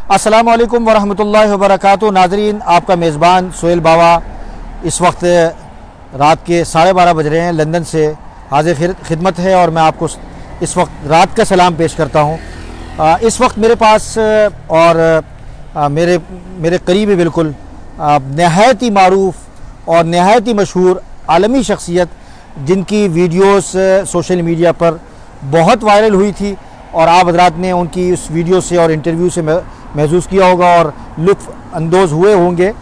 अस्सलामु अलैकुम वरहमतुल्लाहि वबरकातुहू। नाजरीन, आपका मेज़बान सोहेल बावा इस वक्त रात के 12:30 बज रहे हैं। लंदन से हाजिर खिदमत है और मैं आपको इस वक्त रात का सलाम पेश करता हूँ। इस वक्त मेरे पास और मेरे करीब ही बिल्कुल नहायत ही मारूफ और नहायत ही मशहूर आलमी शख्सियत, जिनकी वीडियोस सोशल मीडिया पर बहुत वायरल हुई थी और आप हज़रात ने उनकी उस वीडियो से और इंटरव्यू से महसूस किया होगा और लुत्फ़ अंदोज़ हुए होंगे।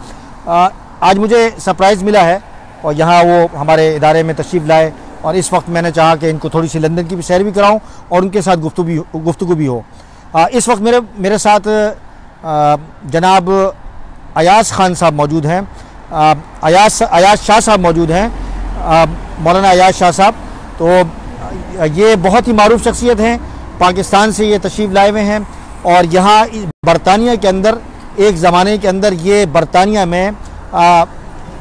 आज मुझे सरप्राइज़ मिला है और यहाँ वो हमारे इदारे में तशरीफ़ लाए और इस वक्त मैंने चाहा कि इनको थोड़ी सी लंदन की भी सैर भी कराऊँ और उनके साथ गुफ्तगू भी हो। इस वक्त मेरे साथ जनाब अयाज खान साहब मौजूद हैं, अयाज शाह साहब मौजूद हैं, मौलाना अयाज शाह साहब। तो ये बहुत ही मारूफ शख्सियत हैं, पाकिस्तान से ये तशरीफ़ लाए हुए हैं और यहाँ बरतानिया के अंदर एक ज़माने के अंदर ये बरतानिया में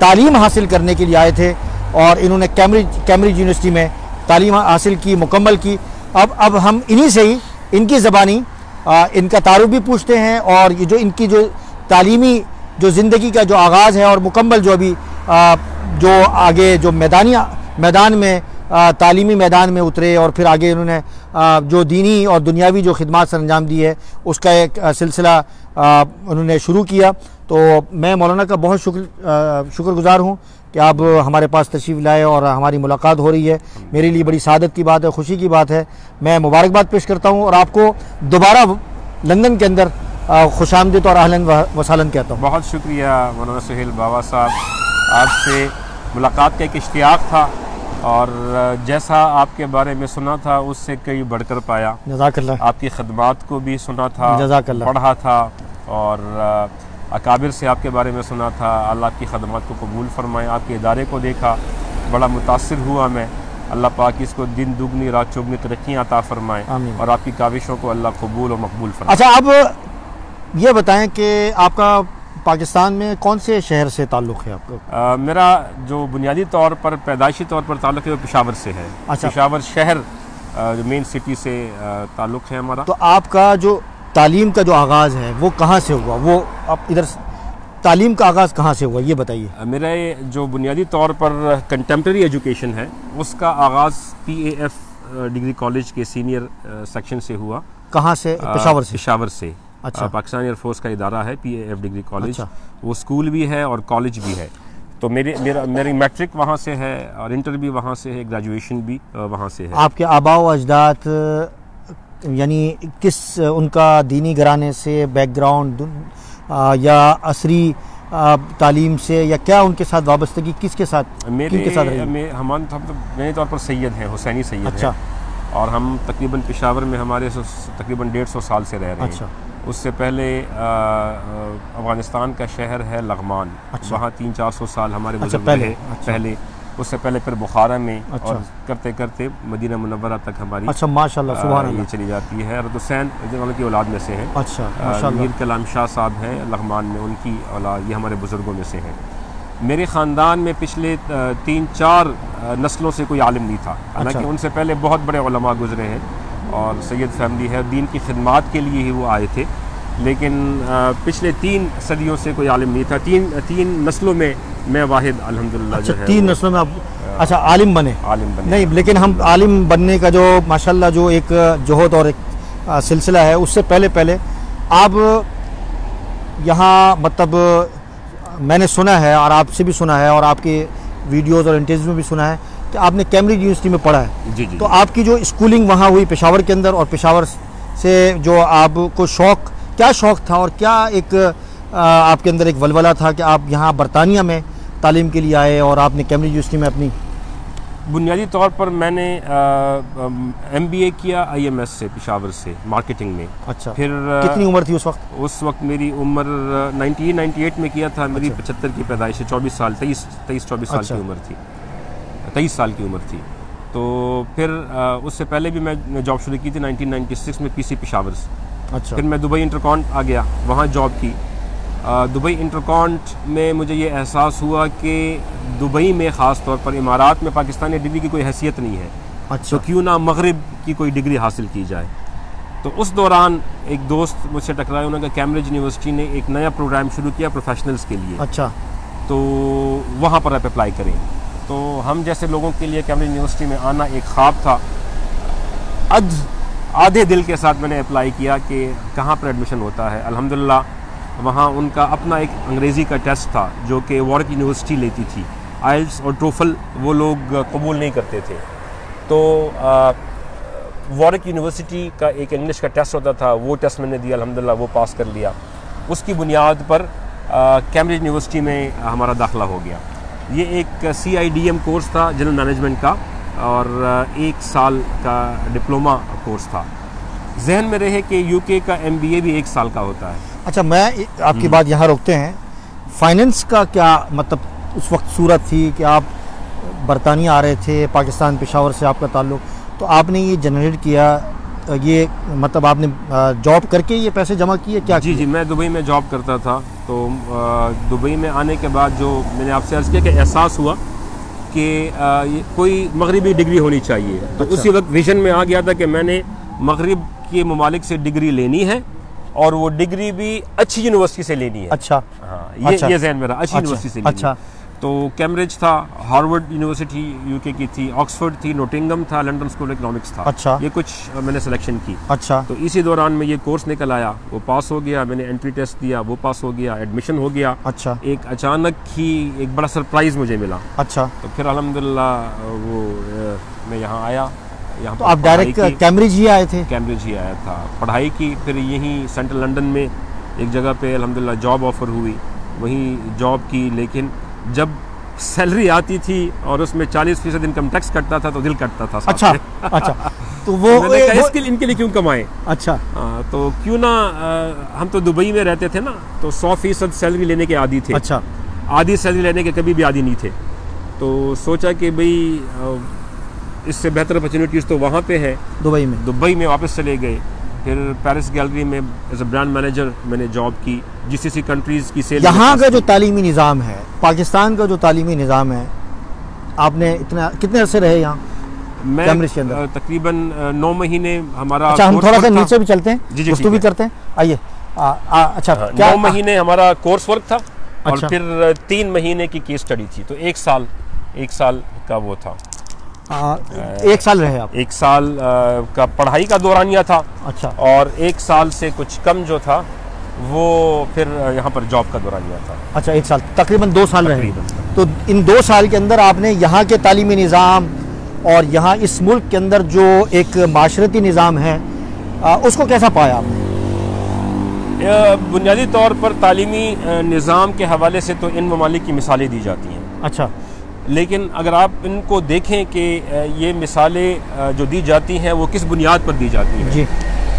तालीम हासिल करने के लिए आए थे और इन्होंने कैम्ब्रिज यूनिवर्सिटी में तालीम हासिल की, मुकम्मल की। अब हम इन्हीं से ही इनकी ज़बानी इनका तारुफ भी पूछते हैं और ये जो इनकी जो तालीमी जो ज़िंदगी का जो आगाज़ है और मुकम्मल जो अभी जो आगे जो मैदान में तालीमी मैदान में उतरे और फिर आगे उन्होंने जो दीनी और दुनियावी जो खिदमात सर अंजाम दी है उसका एक सिलसिला उन्होंने शुरू किया। तो मैं मौलाना का बहुत शुक्रगुज़ार हूँ कि आप हमारे पास तशरीफ़ लाए और हमारी मुलाकात हो रही है। मेरे लिए बड़ी सादत की बात है, खुशी की बात है। मैं मुबारकबाद पेश करता हूँ और आपको दोबारा लंदन के अंदर खुशामदीद और अहलन वसहलन कहता हूँ। बहुत शुक्रिया मौलाना सोहेल बावा साहब, आपसे मुलाकात का एक इश्तियाक था और जैसा आपके बारे में सुना था उससे कई बढ़कर पाया। जज़ाकल्लाह। आपकी खदमात को भी सुना था, जज़ाकल्लाह, पढ़ा था और अकाबिर से आपके बारे में सुना था। अल्लाह आपकी खदमात को कबूल फरमाए। आपके इदारे को देखा, बड़ा मुतासिर हुआ मैं। अल्लाह पाक इसको दिन दुगनी रात चौगनी तरक्कियाँ अता फरमाए और आपकी काविशों को अल्लाह कबूल और मकबूल फरमाए। अच्छा, अब ये बताएं कि आपका पाकिस्तान में कौन से शहर से ताल्लुक़ है आपका? मेरा जो बुनियादी तौर पर पैदाइशी तौर पर ताल्लुक़ है वो पेशावर से है। अच्छा। पेशावर शहर जो मेन सिटी से ताल्लुक़ है हमारा। तो आपका जो तालीम का जो आगाज़ है वो कहाँ से हुआ? वो आप इधर तालीम का आगाज़ कहाँ से हुआ ये बताइए। मेरा जो बुनियादी तौर पर कंटेम्प्रेरी एजुकेशन है उसका आगाज़ PAF डिग्री कॉलेज के सीनियर सेक्शन से हुआ। कहाँ से? पेशावर से। पेशावर से। अच्छा। पाकिस्तान एयरफोर्स का इदारा है PAF डिग्री कॉलेज। अच्छा। वो स्कूल भी है और कॉलेज भी है। तो मेरी मैट्रिक वहाँ से है और इंटर भी वहाँ से है, ग्रेजुएशन भी वहाँ से है। आपके आबा व अजदाद यानी किस उनका दीनी घराने से बैकग्राउंड या असरी तालीम से या क्या उनके साथ वाबस्तगी किसके साथ रही? हम तो मेरे तौर पर सैयद हैं, हुसैनी सैयद। अच्छा। हैं और हम तकरीबन पेशावर में हमारे तकरीबन 150 साल से रह रहे हैं। अच्छा। उससे पहले अफ़गानिस्तान का शहर है लग़मान। अच्छा। वहाँ 300-400 साल हमारे पहले उससे पहले फिर बुखारा में। अच्छा। और करते करते मदीना मुनव्वरा तक हमारी माशाअल्लाह सुभान अल्लाह ये चली जाती है। हज़रत हुसैन की औलाद में से हैं। अच्छा, माशाअल्लाह। मीर कलाम शाह साहब हैं लग़मान में, उनकी औलाद, ये हमारे बुज़ुर्गों में से हैं। मेरे ख़ानदान में पिछले 3-4 नस्लों से कोई आलिम नहीं था। हालांकि अच्छा। उनसे पहले बहुत बड़े उलमा गुजरे हैं और सैयद फैमिली है, दीन की खिदमात के लिए ही वो आए थे। लेकिन पिछले 3 सदियों से कोई आलिम नहीं था। तीन नस्लों में मैं वाहिद अल्हम्दुलिल्लाह। अच्छा, 3 नस्लों में आप अच्छा आलिम बने नहीं, लेकिन हम आलिम बनने का जो माशाल्लाह जो एक जोहद और एक सिलसिला है उससे पहले आप यहाँ मतलब मैंने सुना है और आपसे भी सुना है और आपके वीडियोज़ और इंटरव्यूज़ में भी सुना है कि आपने कैम्ब्रिज यूनिवर्सिटी में पढ़ा है। जी। तो आपकी जो स्कूलिंग वहाँ हुई पेशावर के अंदर और पेशावर से जो आपको क्या शौक़ था और क्या एक आपके अंदर एक वलवला था कि आप यहाँ बरतानिया में तालीम के लिए आए और आपने कैम्ब्रिज यूनिवर्सिटी में अपनी? बुनियादी तौर पर मैंने MBA किया IMS से, पेशावर से, मार्केटिंग में। अच्छा। फिर कितनी उम्र थी उस वक्त? उस वक्त मेरी उम्र 1998 में किया था। मेरी 75 की पैदाइश है, 24 साल 23-24 साल की उम्र थी, 23 साल की उम्र थी। तो फिर उससे पहले भी मैं जॉब शुरू की थी 1996 में PC पेशावर से। अच्छा। फिर मैं दुबई इंटरकॉन्ट आ गया, वहाँ जॉब की। दुबई इंटरकॉन्ट में मुझे ये एहसास हुआ कि दुबई में ख़ास तौर पर इमारात में पाकिस्तानी डिग्री की कोई हैसियत नहीं है। अच्छा। तो क्यों ना मगरिब की कोई डिग्री हासिल की जाए। तो उस दौरान एक दोस्त मुझसे टकराया, उन्होंने कहा कैम्ब्रिज यूनिवर्सिटी ने एक नया प्रोग्राम शुरू किया प्रोफेशनल्स के लिए, अच्छा, तो वहाँ पर आप अप्लाई करें। तो हम जैसे लोगों के लिए कैम्ब्रिज यूनिवर्सिटी में आना एक ख्वाब था। आधे दिल के साथ मैंने अप्लाई किया कि कहाँ पर एडमिशन होता है। अल्हम्दुलिल्लाह वहाँ उनका अपना एक अंग्रेज़ी का टेस्ट था जो कि वॉर्क यूनिवर्सिटी लेती थी। आइल्स और टोफल वो लोग कबूल नहीं करते थे, तो वॉर्क यूनिवर्सिटी का एक इंग्लिश का टेस्ट होता था, वो टेस्ट मैंने दिया, अल्हम्दुलिल्लाह वो पास कर लिया। उसकी बुनियाद पर कैम्ब्रिज यूनिवर्सिटी में हमारा दाखिला हो गया। ये एक CIDM कोर्स था जनरल मैनेजमेंट का, और 1 साल का डिप्लोमा कोर्स था। जहन में रहे कि UK का MBA भी 1 साल का होता है। अच्छा, मैं आपकी बात यहाँ रोकते हैं। फाइनेंस का क्या मतलब उस वक्त सूरत थी कि आप बरतानिया आ रहे थे, पाकिस्तान पेशावर से आपका ताल्लुक़, तो आपने ये जनरेट किया, ये मतलब आपने जॉब करके ये पैसे जमा किए क्या? जी, मैं दुबई में जॉब करता था। तो दुबई में आने के बाद जो मैंने आपसे अर्ज़ किया कि एहसास हुआ कि कोई मगरिबी डिग्री होनी चाहिए। तो अच्छा। उसी वक्त विजन में आ गया था कि मैंने मगरिब के ममालिक से डिग्री लेनी है, और वो डिग्री भी अच्छी यूनिवर्सिटी से लेनी है। अच्छा, हाँ, अच्छा। ये जहन मेरा, अच्छी यूनिवर्सिटी से लेनी है। अच्छा। तो कैम्ब्रिज था, हार्वर्ड यूनिवर्सिटी UK की थी, ऑक्सफोर्ड थी, नोटिंगम था, लंदन स्कूल ऑफ इकोनॉमिक्स था। अच्छा। ये कुछ मैंने सिलेक्शन की। अच्छा। तो इसी दौरान में ये कोर्स निकल आया, वो पास हो गया, मैंने एंट्री टेस्ट दिया, वो पास हो गया, एडमिशन हो गया। अच्छा। एक अचानक ही एक बड़ा सरप्राइज़ मुझे मिला। अच्छा। तो फिर अल्हम्दुलिल्लाह वो मैं यहाँ आया। यहाँ तो आप डायरेक्ट कैम्ब्रिज ही आए थे? कैम्ब्रिज ही आया था, पढ़ाई की, फिर यहीं सेंट्रल लंदन में एक जगह पे अल्हम्दुलिल्लाह जॉब ऑफ़र हुई, वहीं जॉब की। लेकिन जब सैलरी आती थी और उसमें 40% इनकम टैक्स कटता था तो दिल कटता था। अच्छा। अच्छा, तो वो इनके लिए क्यों कमाएं? अच्छा। तो क्यों ना, हम तो दुबई में रहते थे ना, तो 100% सैलरी लेने के आदी थे। अच्छा। आधी सैलरी लेने के कभी भी आदी नहीं थे। तो सोचा कि भाई इससे बेहतर अपॉर्चुनिटीज़ तो वहाँ पे है दुबई में वापस चले गए। फिर पेरिस गैलरी में एज अ ब्रांड मैनेजर मैंने जॉब की, GCC कंट्रीज़ की सेल। यहाँ का जो तालीमी निज़ाम है, पाकिस्तान का जो तालीमी निज़ाम है, आपने इतना कितने अरसे रहे यहाँ? मैं तकरीबन 9 महीने हमारा। अच्छा, हम थोड़ा सा नीचे भी चलते हैं, जी उसको भी करते हैं, आइए। अच्छा, 9 महीने हमारा कोर्स वर्क था। और अच्छा। फिर 3 महीने की केस स्टडी थी, तो 1 साल का वो था। 1 साल रहे आप? 1 साल का पढ़ाई का दौरानिया था। अच्छा। और 1 साल से कुछ कम जो था वो फिर यहाँ पर जॉब का दौरानिया था। अच्छा, 1 साल, तकरीबन 2 साल रहे। तो इन 2 साल के अंदर आपने यहाँ के तालीमी निज़ाम और यहाँ इस मुल्क के अंदर जो एक माशरती निज़ाम है उसको कैसा पाया आपने? बुनियादी तौर पर तालीमी निज़ाम के हवाले से तो इन ममालिक की मिसालें दी जाती हैं। अच्छा। लेकिन अगर आप इनको देखें कि ये मिसालें जो दी जाती हैं वो किस बुनियाद पर दी जाती हैं जी,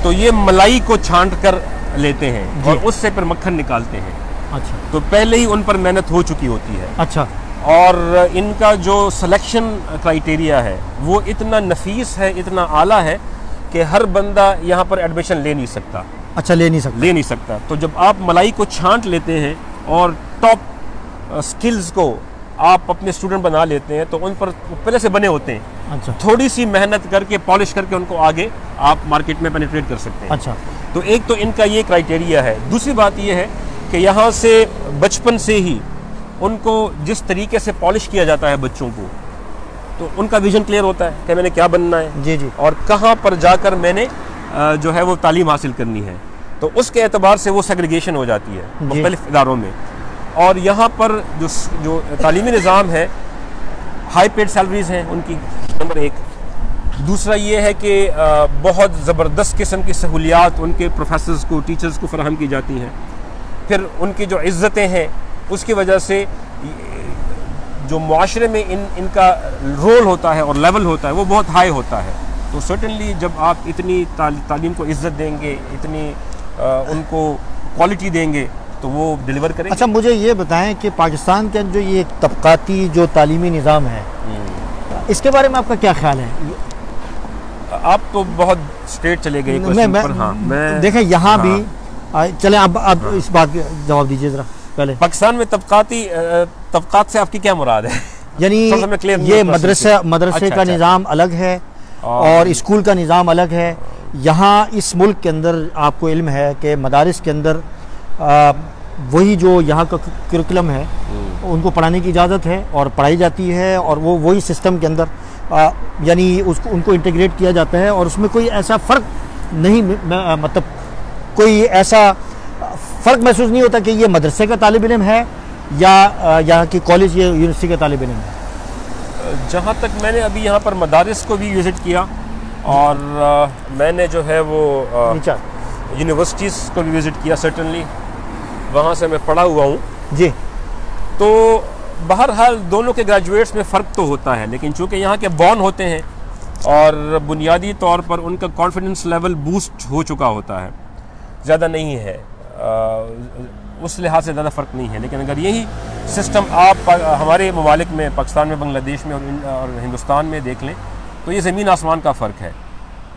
तो ये मलाई को छांट कर लेते हैं और उससे फिर मक्खन निकालते हैं। अच्छा। तो पहले ही उन पर मेहनत हो चुकी होती है। अच्छा। और इनका जो सिलेक्शन क्राइटेरिया है वो इतना नफीस है, इतना आला है कि हर बंदा यहाँ पर एडमिशन ले नहीं सकता। अच्छा, ले नहीं सकता। तो जब आप मलाई को छांट लेते हैं और टॉप स्किल्स को आप अपने स्टूडेंट बना लेते हैं तो उन पर पहले से बने होते हैं। अच्छा। थोड़ी सी मेहनत करके पॉलिश करके उनको आगे आप मार्केट में पेनिट्रेट कर सकते हैं। अच्छा। तो एक तो इनका ये क्राइटेरिया है। दूसरी बात ये है कि यहाँ से बचपन से ही उनको जिस तरीके से पॉलिश किया जाता है बच्चों को, तो उनका विजन क्लियर होता है कि मैंने क्या बनना है जी जी, और कहाँ पर जाकर मैंने जो है वो तालीम हासिल करनी है। तो उसके एतबार से वो सेग्रीगेशन हो जाती है मुख्तलिफ इदारों में। और यहाँ पर जो तालीमी निज़ाम है, हाई पेड सैलरीज हैं उनकी, नंबर 1। दूसरा ये है कि बहुत ज़बरदस्त किस्म की सहूलियात उनके प्रोफेसर्स को, टीचर्स को फराहम की जाती हैं। फिर उनकी जो इज़्ज़तें हैं उसकी वजह से जो मुआशरे में इनका रोल होता है और लेवल होता है वो बहुत हाई होता है। तो सर्टेनली जब आप इतनी तालीम को इज़्ज़त देंगे, इतनी उनको क्वालिटी देंगे तो वो डिलीवर करेंगे। अच्छा, मुझे ये बताएं कि पाकिस्तान के जो ये तबकाती जो तालीमी निज़ाम है इसके बारे में आपका क्या ख्याल है? आप तो बहुत स्ट्रेट चले गए क्वेश्चन पर। हाँ, मैं देखें यहाँ भी चलें, अब इस बात का जवाब दीजिए ज़रा पहले। पाकिस्तान में तबकात से आपकी क्या मुराद है? यानी ये मदरसे का निज़ाम अलग है और स्कूल का निज़ाम अलग है, यहाँ इस मुल्क के अंदर आपको इल्म है कि मदारिस के अंदर वही जो यहाँ का करिकुलम है उनको पढ़ाने की इजाज़त है और पढ़ाई जाती है, और वो वही सिस्टम के अंदर यानी उसको उनको इंटीग्रेट किया जाता है, और उसमें कोई ऐसा फ़र्क नहीं, मतलब कोई ऐसा फ़र्क महसूस नहीं होता कि ये मदरसे का तालिब इल्म है या यहाँ की कॉलेज या यूनिवर्सिटी का तालिब इल्म है। जहाँ तक मैंने अभी यहाँ पर मदारिस को भी विज़िट किया, और मैंने जो है वो यूनिवर्सिटीज़ को भी विज़िट किया, सर्टनली वहाँ से मैं पढ़ा हुआ हूँ जी। तो बहरहाल दोनों के ग्रेजुएट्स में फ़र्क तो होता है, लेकिन चूँकि यहाँ के बॉर्न होते हैं और बुनियादी तौर पर उनका कॉन्फिडेंस लेवल बूस्ट हो चुका होता है, ज़्यादा नहीं है, उस लिहाज से ज़्यादा फ़र्क नहीं है। लेकिन अगर यही सिस्टम आप हमारे ममालिक में, पाकिस्तान में, बांग्लादेश में और हिंदुस्तान में देख लें, तो ये ज़मीन आसमान का फ़र्क है,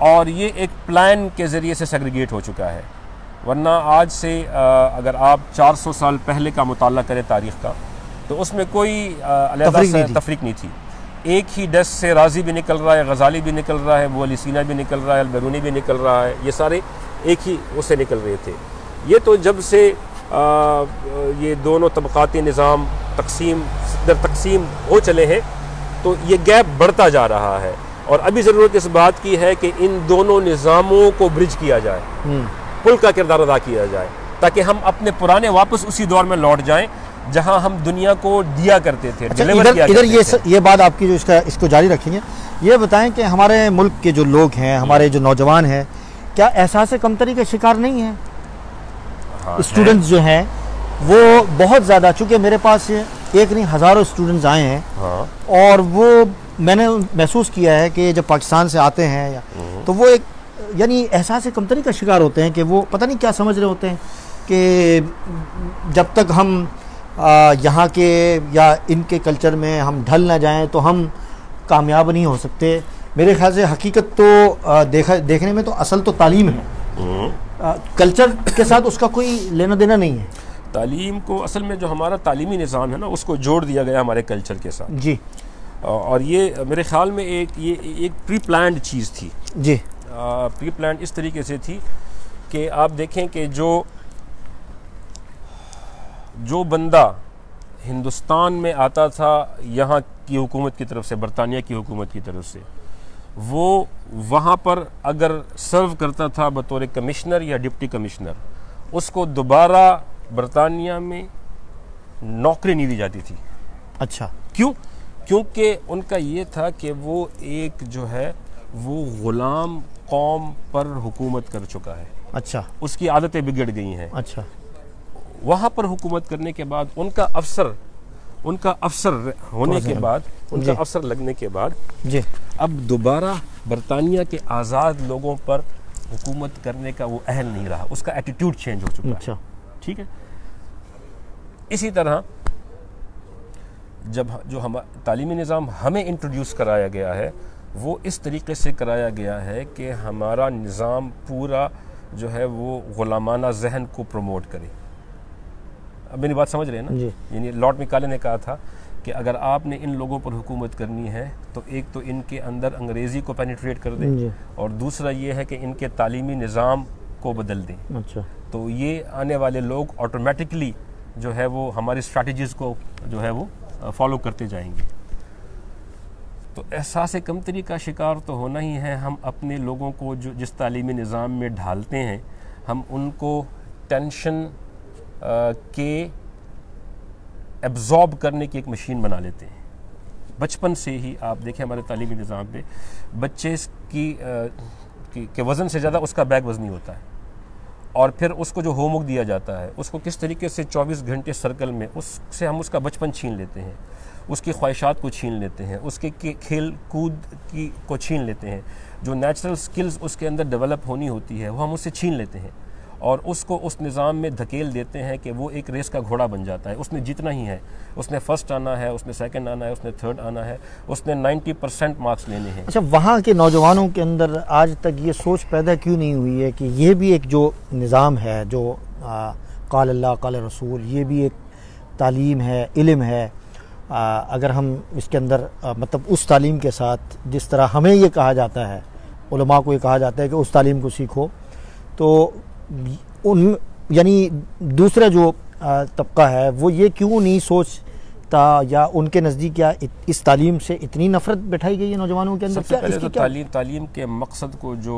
और ये एक प्लान के ज़रिए से सेग्रीगेट हो चुका है। वरना आज से अगर आप 400 साल पहले का मुताला करें तारीख़ का, तो उसमें कोई तफरीक नहीं थी। एक ही डेस्क से राजी भी निकल रहा है, गज़ाली भी निकल रहा है, वो अली सीना भी निकल रहा है, अलबरूनी भी निकल रहा है, ये सारे एक ही उससे निकल रहे थे। ये तो जब से ये दोनों तबक़ाती निज़ाम तकसीम हो चले हैं, तो ये गैप बढ़ता जा रहा है, और अभी ज़रूरत इस बात की है कि इन दोनों निज़ामों को ब्रिज किया जाए, पुल का किरदार अदा किया जाए, ताकि हम अपने पुराने वापस उसी दौर में लौट जाएं जहां हम दुनिया को दिया करते थे। इधर ये बात आपकी जो इसको जारी रखेंगे, ये बताएं कि हमारे मुल्क के जो लोग हैं, हमारे जो नौजवान हैं, क्या एहसास कमतरी का शिकार नहीं है? हाँ, स्टूडेंट्स जो हैं वो बहुत ज़्यादा, चूँकि मेरे पास एक नहीं हज़ारों स्टूडेंट्स आए हैं, हाँ, और वो मैंने महसूस किया है कि जब पाकिस्तान से आते हैं तो वो एक यानी एहसास कमतरी का शिकार होते हैं कि वो पता नहीं क्या समझ रहे होते हैं कि जब तक हम यहाँ के या इनके कल्चर में हम ढल ना जाएं तो हम कामयाब नहीं हो सकते। मेरे ख्याल से हकीकत तो देखने में तो असल तो तालीम है, कल्चर के साथ उसका कोई लेना देना नहीं है। तालीम को असल में जो हमारा तालीमी निज़ाम है ना, उसको जोड़ दिया गया हमारे कल्चर के साथ जी, और ये मेरे ख्याल में एक प्री प्लान्ड चीज़ थी जी। प्री प्लान्ड इस तरीके से थी कि आप देखें कि जो बंदा हिंदुस्तान में आता था यहाँ की हुकूमत की तरफ से, बरतानिया की हुकूमत की तरफ से, वो वहाँ पर अगर सर्व करता था बतौर कमिश्नर या डिप्टी कमिश्नर, उसको दोबारा बरतानिया में नौकरी नहीं दी जाती थी। अच्छा, क्यों? क्योंकि उनका ये था कि वो एक जो है वो ग़ुलाम कौम पर हुकूमत कर चुका है। अच्छा, उसकी आदतें बिगड़ गई हैं। अच्छा, वहाँ पर हुकूमत करने के बाद उनका अफसर होने के बाद, उनका अफसर लगने के बाद जी, अब दोबारा बरतानिया के आज़ाद लोगों पर हुकूमत करने का वो अहल नहीं रहा, उसका एटीट्यूड चेंज हो चुका है। ठीक है। इसी तरह जब जो हम तालीमी निज़ाम हमें इंट्रोड्यूस कराया गया है, वो इस तरीके से कराया गया है कि हमारा निज़ाम पूरा जो है वो ग़ुलामाना जहन को प्रमोट करे। अब मेरी बात समझ रहे हैं ना? यानी लॉर्ड मैकाले ने कहा था कि अगर आपने इन लोगों पर हुकूमत करनी है तो एक तो इनके अंदर अंग्रेज़ी को पेनिट्रेट कर दें, और दूसरा ये है कि इनके तालीमी निज़ाम को बदल दें। अच्छा, तो ये आने वाले लोग ऑटोमेटिकली जो है वो हमारी स्ट्रैटेजीज़ को जो है वो फॉलो करते जाएंगे। तो एहसास कमतरी का शिकार तो होना ही है। हम अपने लोगों को जो जिस तालीमी निज़ाम में ढालते हैं, हम उनको टेंशन के एब्जॉर्ब करने की एक मशीन बना लेते हैं। बचपन से ही आप देखें हमारे तालीमी निज़ाम पे बच्चे के वज़न से ज़्यादा उसका बैग वज़नी होता है, और फिर उसको जो होमवर्क दिया जाता है उसको किस तरीके से 24 घंटे सर्कल में उससे हम उसका बचपन छीन लेते हैं, उसकी ख्वाहिशात को छीन लेते हैं, उसके खेल कूद को छीन लेते हैं, जो नेचुरल स्किल्स उसके अंदर डेवलप होनी होती है वो हम उससे छीन लेते हैं, और उसको उस निज़ाम में धकेल देते हैं कि वो एक रेस का घोड़ा बन जाता है। उसने जीतना ही है, उसने फर्स्ट आना है, उसने सेकंड आना है, उसने थर्ड आना है, उसने 90% मार्क्स लेने हैं। अच्छा, वहाँ के नौजवानों के अंदर आज तक ये सोच पैदा क्यों नहीं हुई है कि ये भी एक जो निज़ाम है, जो क़ाल अल्लाह क़ाल रसूल, ये भी एक तालीम है, इल्म है। अगर हम इसके अंदर मतलब उस तालीम के साथ जिस तरह हमें ये कहा जाता है उलमा को ये कहा जाता है कि उस तालीम को सीखो, तो उन यानी दूसरा जो तबका है वो ये क्यों नहीं सोचता, या उनके नज़दीक क्या इस तालीम से इतनी नफ़रत बैठाई गई है नौजवानों के अंदर? सबसे पहले तो तालीम के मकसद को जो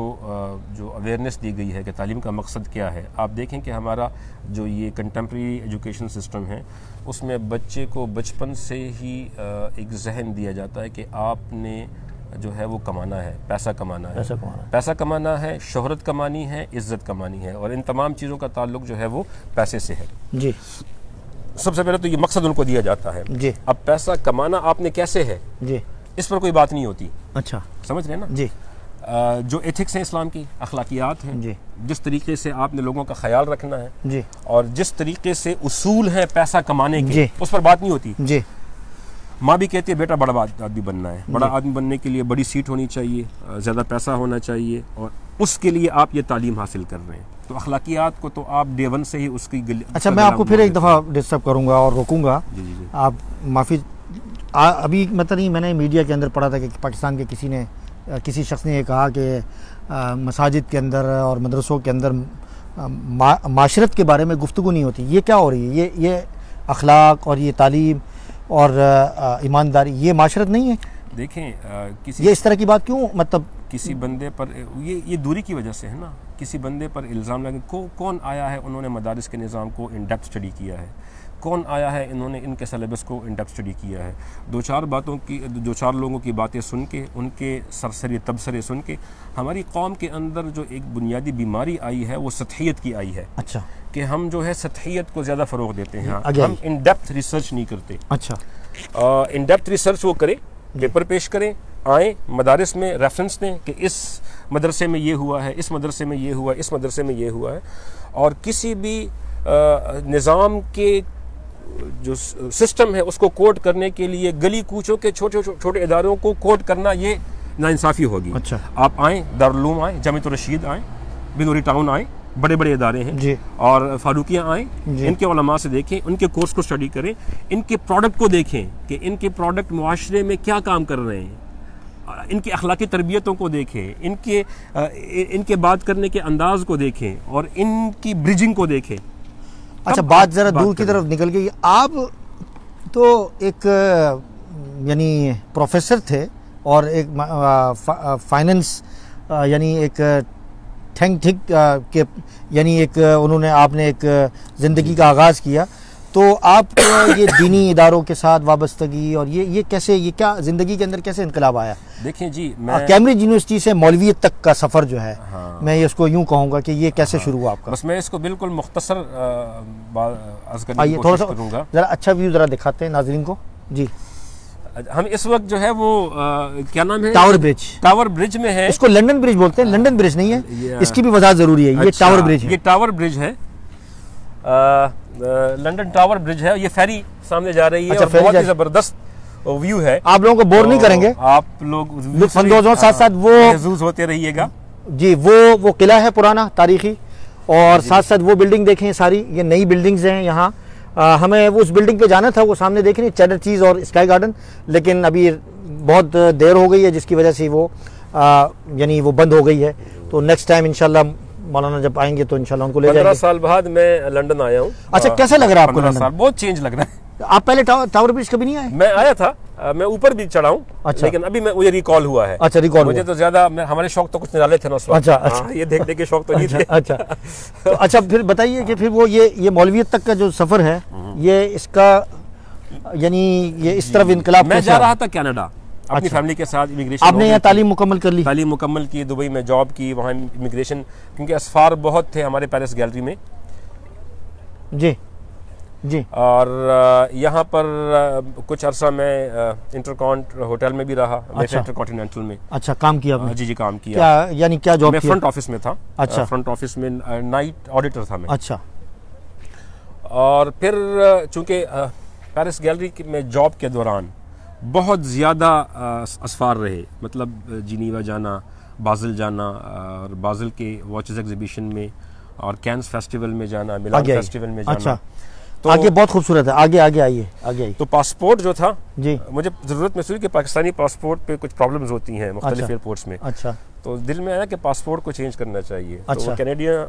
अवेयरनेस दी गई है कि तालीम का मकसद क्या है। आप देखें कि हमारा जो ये कंटेम्प्रेरी एजुकेशन सिस्टम है उसमें बच्चे को बचपन से ही एक जहन दिया जाता है कि आपने जो है वो कमाना है, पैसा कमाना है, शोहरत कमानी है, इज़्ज़त कमानी है, और इन तमाम चीज़ों का ताल्लुक जो है वो पैसे से है जी। सबसे पहले तो ये मकसद उनको दिया जाता है जी। अब पैसा कमाना आपने कैसे है जी, इस पर कोई बात नहीं होती। अच्छा, समझ रहे हैं ना जी। जो एथिक्स हैं इस्लाम की, अखलाकियात हैं जी, जिस तरीके से आपने लोगों का ख्याल रखना है जी, और जिस तरीके से उसूल हैं पैसा कमाने के, उस पर बात नहीं होती जी। माँ भी कहती है बेटा बड़ा आदमी बनना है, बड़ा आदमी बनने के लिए बड़ी सीट होनी चाहिए, ज़्यादा पैसा होना चाहिए, और उसके लिए आप ये तालीम हासिल कर रहे हैं। तो अखलाकियात को तो आप डे वन से ही उसकी अच्छा, मैं आपको फिर एक दफ़ा डिस्टर्ब करूँगा और रोकूँगा, आप माफ़ी। अभी मतलब नहीं, मैंने मीडिया के अंदर पढ़ा था कि पाकिस्तान के किसी शख्स ने ये कहा कि मसाजिद के अंदर और मदरसों के अंदर माशरत के बारे में गुफ्तगू नहीं होती। ये क्या हो रही है? ये अखलाक और ये तालीम और ईमानदारी, ये माशरत नहीं है? देखें ये इस तरह की बात क्यों, मतलब किसी बंदे पर ये दूरी की वजह से है ना, किसी बंदे पर इल्ज़ाम लगे। कौन आया है उन्होंने मदारिस के निज़ाम को इन डेप्थ स्टडी किया है? कौन आया है इन्होंने इनके सिलेबस को इन डेप्थ स्टडी किया है? दो चार लोगों की बातें सुन के, उनके सरसरी तबसरे सुन के हमारी कौम के अंदर जो एक बुनियादी बीमारी आई है वो सतहियत की आई है। अच्छा, कि हम जो है सतहियत को ज़्यादा फ़रोग़ देते हैं, हम इन डेप्थ रिसर्च नहीं करते। अच्छा, इन डेप्थ रिसर्च वो करें, पेपर पेश करें, आए मदारिस में रेफरेंस दें कि इस मदरसे में ये हुआ है, इस मदरसे में ये हुआ है, इस मदरसे में ये हुआ है, और किसी भी निज़ाम के जो सिस्टम है उसको कोट करने के लिए गली कूचों के छोटे इदारों को कोट करना ये नाइंसाफ़ी होगी। अच्छा, आप आएँ, दारुल-उलूम आएँ, जामिअत रशीद आएँ, बिनूरी टाउन आएँ, बड़े इदारे हैं जी, और फारूकिया आएँ, इनके उलमा से देखें, उनके कोर्स को स्टडी करें, इनके प्रोडक्ट को देखें कि इनके प्रोडक्ट मुआशरे में क्या काम कर रहे हैं, इनकी अखलाकी तरबियतों को देखें, इनके बात करने के अंदाज को देखें, और इनकी ब्रिजिंग को देखें। अच्छा, बात ज़रा दूर की तरफ निकल गई। आप तो एक यानी प्रोफेसर थे और एक फाइनेंस यानी एक थिंक के यानी एक आपने एक ज़िंदगी का आगाज़ किया, तो आप ये दीनी इदारों के साथ वाबस्तगी और ये कैसे, ये क्या ज़िंदगी के अंदर कैसे इनकलाब आया? देखें जी, मैं कैम्ब्रिज यूनिवर्सिटी से मौलवियत तक का सफ़र जो है, हाँ, मैं इसको यूँ कहूँगा कि ये कैसे शुरू हुआ आपका? बस मैं इसको बिल्कुल मुख्तसर थोड़ा सा करूँगा, ज़रा अच्छा व्यू ज़रा दिखाते हैं नाज़रीन को जी। हम इस वक्त जो है वो क्या नाम है, टावर ब्रिज में है। इसको लंदन ब्रिज बोलते हैं, लंदन ब्रिज नहीं है, इसकी भी वजाहत जरूरी है। ये टावर ब्रिज है, ये टावर ब्रिज है, लंदन टावर ब्रिज है। ये फेरी सामने जा रही है, और बहुत ही जबरदस्त व्यू है। आप लोगों को बोर नहीं करेंगे, आप लोग लुत्फ़अंदोज़ हो, साथ साथ वो महसूस होते रहिएगा जी। वो किला है पुराना तारीखी, और साथ साथ वो बिल्डिंग देखें, सारी ये नई बिल्डिंग्स हैं यहाँ। हमें उस बिल्डिंग पे जाना था, वो सामने देख रहे हैं, चैडर चीज़ और स्काई गार्डन, लेकिन अभी बहुत देर हो गई है जिसकी वजह से वो यानी वो बंद हो गई है। तो नेक्स्ट टाइम इंशाल्लाह मौलाना जब आएंगे तो इंशाल्लाह उनको ले जाएंगे। 15 साल बाद मैं लंदन आया हूँ। अच्छा, कैसा लग रहा है आपको लंदन? बहुत चेंज लग रहा है। आप पहले टावर ब्रिज कभी नहीं आए? मैं आया था, मैं ऊपर भी चढ़ा हूँ। अच्छा, लेकिन अभी मुझे रिकॉल हुआ है। अच्छा, रिकॉल मुझे तो ज्यादा, हमारे शौक तो कुछ निराले थे ना उस वक्त। अच्छा, ये देखने के शौक तो नहीं थे। अच्छा, तो अच्छा, फिर बताइए कि फिर वो ये मौलवियत तक का जो सफर है, ये इसका यानी ये इस तरफ इनकलाब। मैं जा रहा था कनाडा अपनी फैमिली के साथ। इमिग्रेशन आपने यहाँ तालीम मुकम्मल कर ली? तालीम मुकम्मल की, दुबई में जॉब की, वहाँ इमिग्रेशन, क्योंकि असफार बहुत थे हमारे पेरिस गैलरी में जी। और यहाँ पर कुछ अरसा मैं इंटरकॉन्ट होटल में भी रहा। अच्छा, इंटरकॉन्टिनेंटल में। अच्छा, काम किया आपने? जी, काम किया। क्या यानी क्या जॉब? मैं फ्रंट ऑफिस में था। अच्छा, फ्रंट ऑफिस में नाइट ऑडिटर था मैं। अच्छा, और फिर चूंकि पेरिस गैलरी में जॉब के दौरान बहुत ज़्यादा असफार रहे, मतलब जिनीवा जाना, बाज़ल जाना, और बाज़ल के वॉचेस एग्जीबिशन में, और कैंस फेस्टिवल में जाना, मिलान फेस्टिवल में जाना। अच्छा, तो आगे बहुत खूबसूरत है। आगे आइए। तो पासपोर्ट जो था जी, मुझे ज़रूरत महसूस कि पाकिस्तानी पासपोर्ट पे कुछ प्रॉब्लम्स होती हैं मुख्तलिफ एयरपोर्ट्स में। अच्छा, तो दिल में आया कि पासपोर्ट को चेंज करना चाहिए। अच्छा। तो वो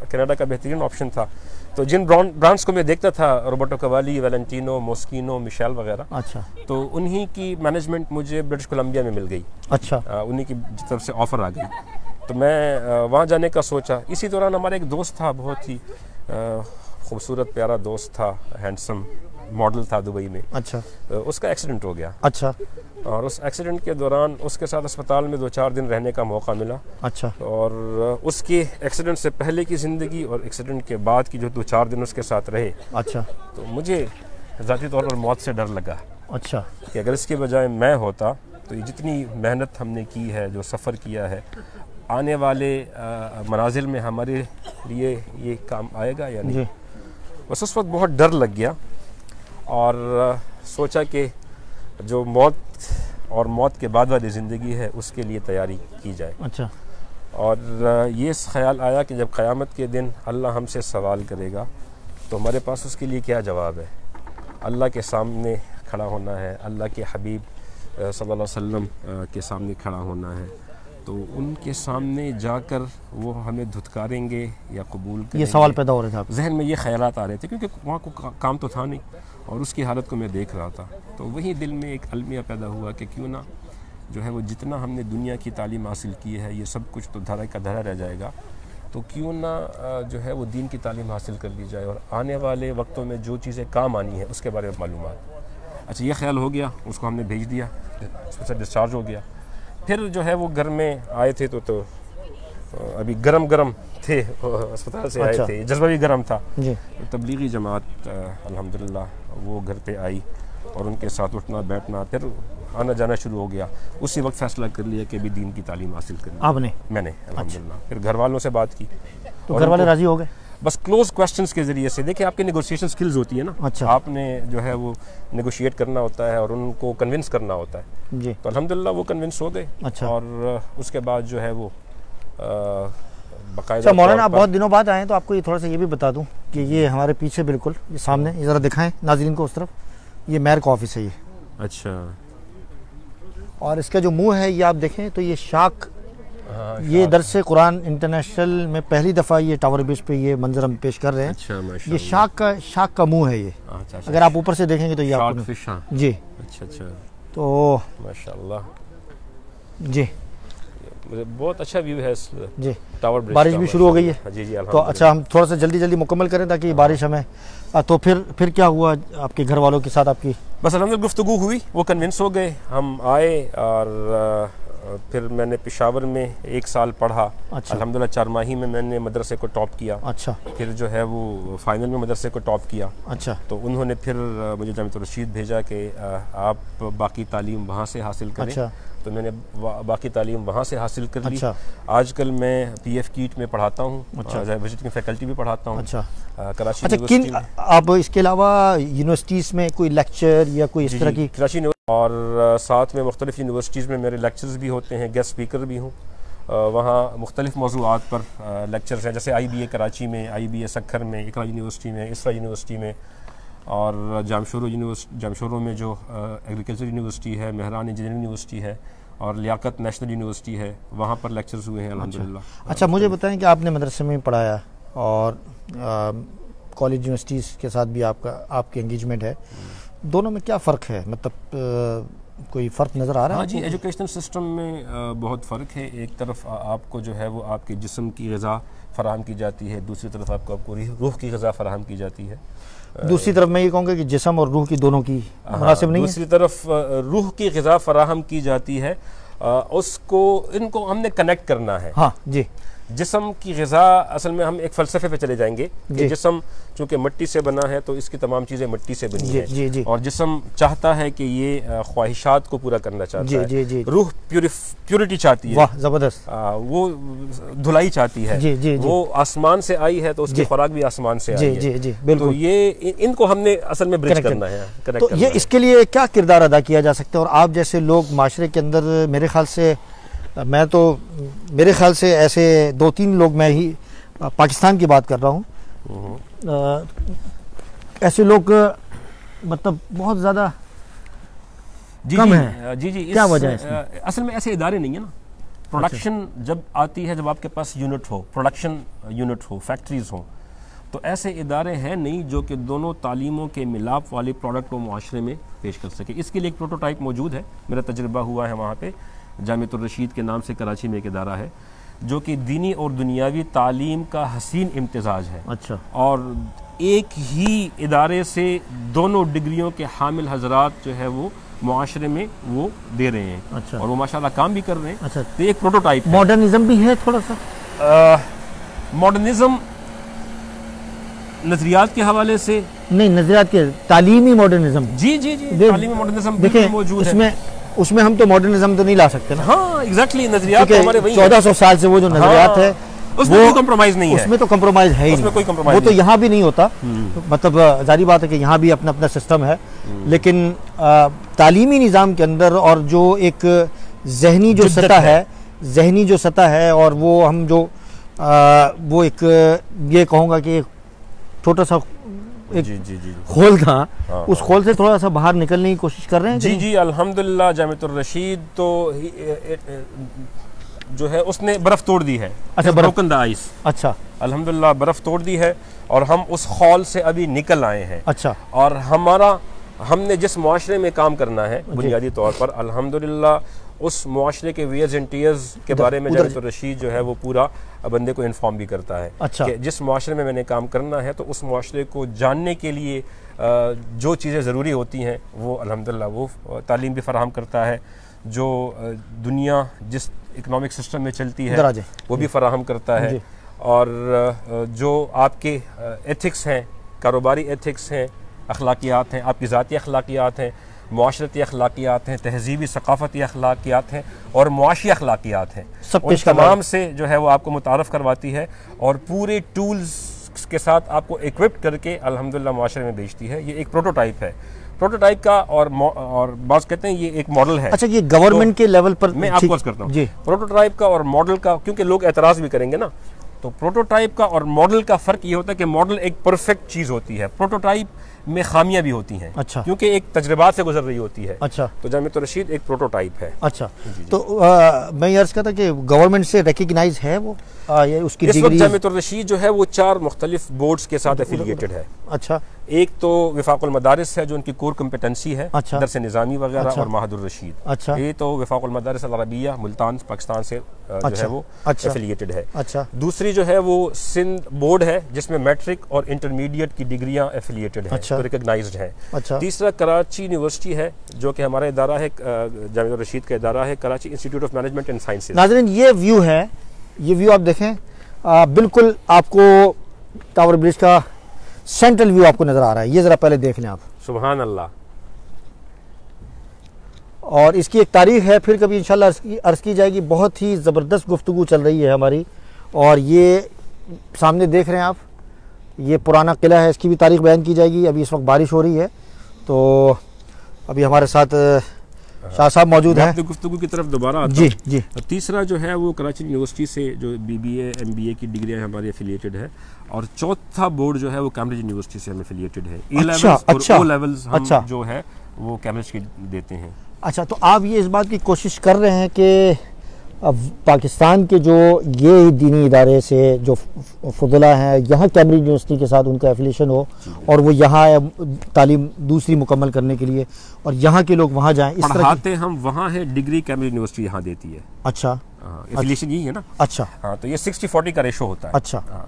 कनाडा का बेहतरीन ऑप्शन था। तो जिन ब्रांड्स को मैं देखता था, रोबर्टो कवाली, वैलेंटिनो, मोस्किनो, मिशेल वगैरह, अच्छा, तो उन्हीं की मैनेजमेंट मुझे ब्रिटिश कोलंबिया में मिल गई। अच्छा, उन्हीं की तरफ से ऑफ़र आ गई। तो मैं वहाँ जाने का सोचा। इसी दौरान हमारा एक दोस्त था, बहुत ही खूबसूरत प्यारा दोस्त था, हैंडसम मॉडल था दुबई में। अच्छा, उसका एक्सीडेंट हो गया। अच्छा, और उस एक्सीडेंट के दौरान उसके साथ अस्पताल में 2-4 दिन रहने का मौका मिला। अच्छा, और उसके एक्सीडेंट से पहले की ज़िंदगी और एक्सीडेंट के बाद की जो 2-4 दिन उसके साथ रहे, अच्छा, तो मुझे ज़ाती तौर पर मौत से डर लगा अच्छा, कि अगर इसके बजाय मैं होता तो ये जितनी मेहनत हमने की है, जो सफ़र किया है, आने वाले मनाजिल में हमारे लिए ये काम आएगा या नहीं। बस उस वक्त बहुत डर लग गया और सोचा कि जो मौत और मौत के बाद वाली ज़िंदगी है उसके लिए तैयारी की जाए। अच्छा, और ये ख्याल आया कि जब क़यामत के दिन अल्लाह हमसे सवाल करेगा तो हमारे पास उसके लिए क्या जवाब है। अल्लाह के सामने खड़ा होना है, अल्लाह के हबीब सल्लल्लाहु अलैहि वसल्लम के सामने खड़ा होना है, तो उनके सामने जाकर वो हमें धुतकारेंगे या कबूल करेंगे। ये सवाल पैदा हो रहे थे आप जहन में, ये ख्यालात आ रहे थे, क्योंकि वहाँ को काम तो था नहीं और उसकी हालत को मैं देख रहा था। तो वही दिल में एक अलमिया पैदा हुआ कि क्यों ना जो है वो जितना हमने दुनिया की तालीम हासिल की है, ये सब कुछ तो धरा का धरा रह जाएगा, तो क्यों ना जो है वो दीन की तालीम हासिल कर ली जाए और आने वाले वक्तों में जो चीज़ें काम आनी है उसके बारे में मालूमात। अच्छा, ये ख्याल हो गया, उसको हमने भेज दिया, उससे डिस्चार्ज हो गया। फिर जो है वो घर में आए थे तो अभी गरम थे, अस्पताल से अच्छा। आए थे, जज्बा भी गरम था जी। तो तबलीगी जमात अल्हम्दुलिल्लाह वो घर पे आई और उनके साथ उठना बैठना, फिर आना जाना शुरू हो गया। उसी वक्त फैसला कर लिया कि अभी दीन की तालीम हासिल करनी। आपने? मैंने अल्हम्दुलिल्लाह। फिर घर वालों से बात की तो घर वाले राजी हो गए? बस क्लोज क्वेश्चंस के ज़रिए से। देखिए, आपकी नेगोशिएशन स्किल्स होती है ना। अच्छा। आपने जो है वो नेगोशिएट करना होता है और उनको कन्विंस करना होता है। जी। तो अल्हम्दुलिल्लाह वो कन्विंस हो गए। अच्छा। और उसके बाद जो है वो बाकायदा। अच्छा मौलाना, आप बहुत दिनों बाद आए, तो आपको ये थोड़ा सा ये भी बता दूं कि ये हमारे पीछे बिल्कुल ये सामने, ये ज़रा दिखाएं नाज़रीन को उस तरफ, ये मेयर का ऑफिस है ये। अच्छा। और इसका जो मुंह है ये आप देखें तो ये शाख, ये दरस कुरान इंटरनेशनल में पहली दफ़ा ये टावर बेस पे ये मंजर हम पेश कर रहे हैं। अच्छा, ये शाख का मुंह है ये। अच्छा। अगर आप ऊपर से देखेंगे तो ये आपको फिश। जी। अच्छा। तो माशाल्लाह जी, मुझे बहुत अच्छा व्यू है इस जी। Tower bridge. बारिश भी शुरू हो गई है। जी। तो अच्छा, हम थोड़ा सा जल्दी मुकम्मल करें ताकि बारिश हमें। तो फिर क्या हुआ आपके घर वालों के साथ आपकी? बस अल्हम्दुलिल्लाह गुफ्तगू हुई, वो कन्विंस हो गए, हम आए और फिर मैंने पेशावर में 1 साल पढ़ा। अच्छा। अल्हम्दुलिल्लाह 4 माही में मैंने मदरसे को टॉप किया। अच्छा। फिर जो है वो फाइनल में मदरसे को टॉप किया। अच्छा। तो उन्होंने फिर मुझे जामिया रशीद भेजा कि आप बाकी तालीम वहाँ से हासिल करें। अच्छा। तो मैंने बाकी तालीम वहाँ से हासिल कर ली। अच्छा। आजकल मैं PF कीट में पढ़ाता हूँ। अच्छा। विजिटिंग फैकल्टी भी पढ़ाता हूँ। अच्छा। कराची अच्छा, किन आप इसके अलावा यूनिवर्सिटीज़ में कोई लेक्चर या कोई इस तरह की? कराची और साथ में मुख्तलिफ यूनिवर्सिटीज़ में मेरे लेक्चर्स भी होते हैं, गेस्ट स्पीकर भी हूँ। वहाँ मुख्तलिफ मौज़ूआत पर लेक्चर्स हैं, जैसे IBA कराची में, IBA सक्खर में, इकरा यूनिवर्सिटी में, इसरा यूनिवर्सिटी में, और जामशोरो में जो एग्रीकल्चर यूनिवर्सिटी है, मेहरान इंजीनियरिंग यूनिवर्सिटी है, और लियाकत नेशनल यूनिवर्सिटी है, वहाँ पर लेक्चर्स हुए हैं अल्हम्दुलिल्लाह। अच्छा, मुझे बताएं कि आपने मदरसे में पढ़ाया और कॉलेज यूनिवर्सिटीज़ के साथ भी आपकी एंगेजमेंट है, दोनों में क्या फ़र्क है? मतलब कोई फ़र्क नज़र आ रहा है? हाँ जी, एजुकेशनल सिस्टम में बहुत फ़र्क है। एक तरफ आपको जो है वो आपके जिस्म की ग़िज़ा फ़राहम की जाती है, दूसरी तरफ आपको रूह की ग़िज़ा फ़राहम की जाती है। दूसरी तरफ मैं ये कहूँगा कि जिस्म और रूह की दोनों की मुनासिब नहीं है। दूसरी तरफ रूह की ग़िज़ा फ़राहम की जाती है, इनको हमने कनेक्ट करना है। हाँ जी। जिस्म की ग़िज़ा असल में हम एक फ़लसफ़े पे चले जाएंगे कि जिस्म चूँकि मिट्टी से बना है तो इसकी तमाम चीज़ें मिट्टी से बनी है। जी, जी। और जिस्म चाहता है कि ये ख्वाहिशात को पूरा करना चाहता है। जी, जी। रूह प्योरिटी चाहती है। वाह, ज़बरदस्त। वो धुलाई चाहती है। जी, जी, जी। वो आसमान से आई है तो उसकी खुराक भी आसमान से आई है। जी, जी, बिल्कुल। तो ये इनको हमने असल में ब्रिज करना है, कनेक्ट तो ये इसके लिए क्या किरदार अदा किया जा सकता है? और आप जैसे लोग माशरे के अंदर, मेरे ख्याल से ऐसे 2-3 लोग, मैं ही पाकिस्तान की बात कर रहा हूँ, ऐसे लोग मतलब बहुत ज़्यादा कम है। जी। क्या वजह है इसमें? असल में ऐसे इदारे नहीं है ना, प्रोडक्शन जब आती है, जब आपके पास यूनिट हो, प्रोडक्शन यूनिट हो, फैक्ट्रीज़ हो, तो ऐसे इदारे हैं नहीं जो कि दोनों तालीमों के मिलाप वाले प्रोडक्ट को मुआशरे में पेश कर सके। इसके लिए एक प्रोटोटाइप मौजूद है, मेरा तजुर्बा हुआ है वहाँ पे। जामिअतुर रशीद के नाम से कराची में एक इदारा है जो कि दीनी और दुनियावी तालीम का हसीन इम्तिजाज है। अच्छा। और एक ही इदारे से दोनों डिग्रियों के हामिल हजरात जो है वो मुआशरे में वो दे रहे हैं। अच्छा। और वो माशाल्लाह काम भी कर रहे हैं। अच्छा। तो एक प्रोटोटाइप है। मॉडर्निज्म भी है थोड़ा सा? मॉडर्निज्म नजरियात के हवाले से नहीं, नजरियात के, तालीमी मॉडर्निज्म। जी जी जी, तालीमी मॉडर्निज्म बिल्कुल मौजूद है। उसमें हम तो मॉडर्निज्म तो नहीं ला सकते ना। हाँ एग्जैक्टली, नजरियात तो हमारे वही 1400 साल से वो जो नजरियात है उसमें कोई कॉम्प्रोमाइज नहीं है। उसमें तो कॉम्प्रोमाइज है ही नहीं, कोई compromise वो तो यहाँ भी नहीं होता। मतलब जारी बात है कि यहाँ भी अपना अपना सिस्टम है, लेकिन तालीमी निज़ाम के अंदर और जो एक जहनी जो सतह है और वो हम जो वो एक ये कहूँगा कि छोटा सा एक जी खोल था, उस खोल से थोड़ा सा बाहर निकलने की कोशिश कर रहे हैं। जी जी, अल्हम्दुलिल्लाह जामिअतुर रशीद तो जो है उसने बर्फ तोड़ दी है। अच्छा, ब्रोकन द आइस। अच्छा, अल्हम्दुलिल्लाह बर्फ तोड़ दी है और हम उस खौल से अभी निकल आए हैं। अच्छा। और हमने जिस मुआशरे में काम करना है बुनियादी तौर पर अल्हम्दुलिल्लाह उस मुआशरे के वेयर्स एंड टीयर्स के बारे में जामिअतुर रशीद जो है वो पूरा बंदे को इन्फॉर्म भी करता है। अच्छा। कि जिस मुआशरे में मैंने काम करना है तो उस मुआशरे को जानने के लिए जो चीज़ें ज़रूरी होती हैं वो अल्हम्दुलिल्लाह वो तालीम भी फराहम करता है। जो दुनिया जिस इकनॉमिक सिस्टम में चलती है वो भी फराहम करता है। और जो आपके एथिक्स हैं, कारोबारी एथिक्स हैं, अखलाकियात हैं, आपकी ज़ाती अखलाकियात हैं, मुआशरती अखलाकियात हैं, तहजीबी सकाफ़ती अखलाकियात हैं और मुआशी अखलाकियात हैं, उन तमाम से जो है वो आपको मुतारफ़ करवाती है और पूरे टूल्स के साथ आपको इक्विप्ड करके अल्हम्दुलिल्लाह मुआशरे में भेजती है। ये एक प्रोटोटाइप है। प्रोटोटाइप का और बात कहते हैं ये एक मॉडल है। अच्छा, ये गवर्नमेंट के लेवल पर मैं आपको अर्ज करता हूँ प्रोटोटाइप का और मॉडल का, क्योंकि लोग एतराज़ भी करेंगे ना। तो प्रोटोटाइप का और मॉडल का फ़र्क ये होता है कि मॉडल एक परफेक्ट चीज़ होती है, प्रोटोटाइप में खामियां भी होती हैं। अच्छा। क्योंकि एक तजर्बात से गुजर रही होती है। अच्छा। तो जामिअतुर रशीद एक प्रोटोटाइप है। अच्छा। तो मैं ये अर्ज करता कि गवर्नमेंट से रिकग्नाइज है वो ये उसकी इस वक्त जामिअतुर रशीद जो है वो 4 मुख्तलिफ बोर्ड्स के साथ एफिलिएटेड है। अच्छा। एक तो वफाकुल मदारिस है जो उनकी कोर कम्पिटेंसी है। अच्छा। दरस निज़ामी वगैरह। अच्छा। और महादुर रशीद। अच्छा। ये तो वफाकुल मदारिस अल अरबिया मुल्तान पाकिस्तान से जो है वो एफिलिएटेड है। अच्छा। दूसरी जो है वो सिंध बोर्ड है जिसमें मैट्रिक और इंटरमीडिएट की डिग्रियां एफिलिएटेड है। अच्छा। तो रिकग्नाइज्ड है। अच्छा। तीसरा कराची यूनिवर्सिटी है जो कि हमारा इदारा है, जामिअतुर रशीद का इदारा है, Karachi institute of management and sciences. नाज़रीन ये व्यू है, ये व्यू आप देखें, बिल्कुल आपको टावर ब्रिज का सेंट्रल व्यू आपको नजर आ रहा है। ये जरा पहले देख लें आप। सुभान अल्लाह। और इसकी एक तारीख है, फिर कभी इंशाल्लाह अर्ज की जाएगी। बहुत ही ज़बरदस्त गुफ्तगू चल रही है हमारी। और ये सामने देख रहे हैं आप, ये पुराना किला है, इसकी भी तारीख बयान की जाएगी। अभी इस वक्त बारिश हो रही है तो अभी हमारे साथ शाह साहब मौजूद हैं। गुफ्तगू की तरफ दोबारा आता जी जी। तीसरा जो है वो कराची यूनिवर्सिटी से जो BBA MBA की डिग्रियां हमारी एफिलिएटेड है। और चौथा बोर्ड जो है वो कैम्ब्रिज यूनिवर्सिटी से हम एफिलिएटेड है। A-levels और O-levels हम जो है वो कैम्ब्रिज की देते हैं। अच्छा, तो आप ये इस बात की कोशिश कर रहे हैं कि अब पाकिस्तान के जो ये दीनी इदारे से जो फुदला हैं यहाँ कैम्ब्रिज यूनिवर्सिटी के साथ उनका एफिलिएशन हो और वो यहाँ तालीम दूसरी मुकम्मल करने के लिए और यहाँ के लोग वहाँ जाएं, इस पढ़ाते हम वहाँ है, डिग्री कैम्ब्रिज यूनिवर्सिटी यहाँ देती है। अच्छा। एफिलिएशन यही है ना। अच्छा। हाँ, तो ये 60-40 का रेशो होता है। अच्छा।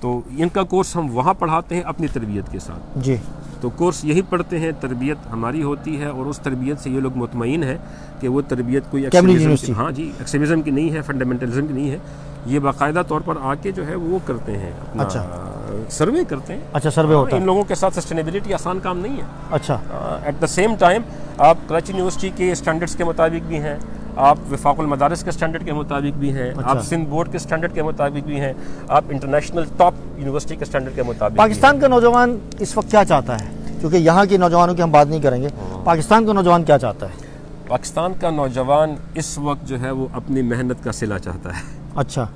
तो इनका कोर्स हम वहाँ पढ़ाते हैं अपनी तरबियत के साथ। जी। तो कोर्स यही पढ़ते हैं, तरबियत हमारी होती है और उस तरबियत से ये लोग मुतमईन है कि वो तरबियत कोई एक्सट्रीमिज़म की नहीं है, फंडामेंटलिज्म की नहीं है। ये बाकायदा तौर पर आके जो है वो करते हैं अपना। अच्छा। सर्वे करते हैं। अच्छा, सर्वे होता है। इन लोगों के साथ सस्टेनेबिलिटी आसान काम नहीं है। अच्छा। एट द सेम टाइम आप कराची यूनिवर्सिटी के स्टैंडर्ड्स के मुताबिक भी हैं, आप वफाकुल मदारिस के स्टैंडर्ड के मुताबिक भी हैं। अच्छा। आप सिंध बोर्ड के स्टैंडर्ड के मुताबिक भी हैं, आप इंटरनेशनल टॉप यूनिवर्सिटी के स्टैंडर्ड के मुताबिक। पाकिस्तान का नौजवान इस वक्त क्या चाहता है, क्योंकि यहाँ के नौजवानों की हम बात नहीं करेंगे, पाकिस्तान का नौजवान क्या चाहता है? पाकिस्तान का नौजवान इस वक्त जो है वो अपनी मेहनत का सिला चाहता है। अच्छा,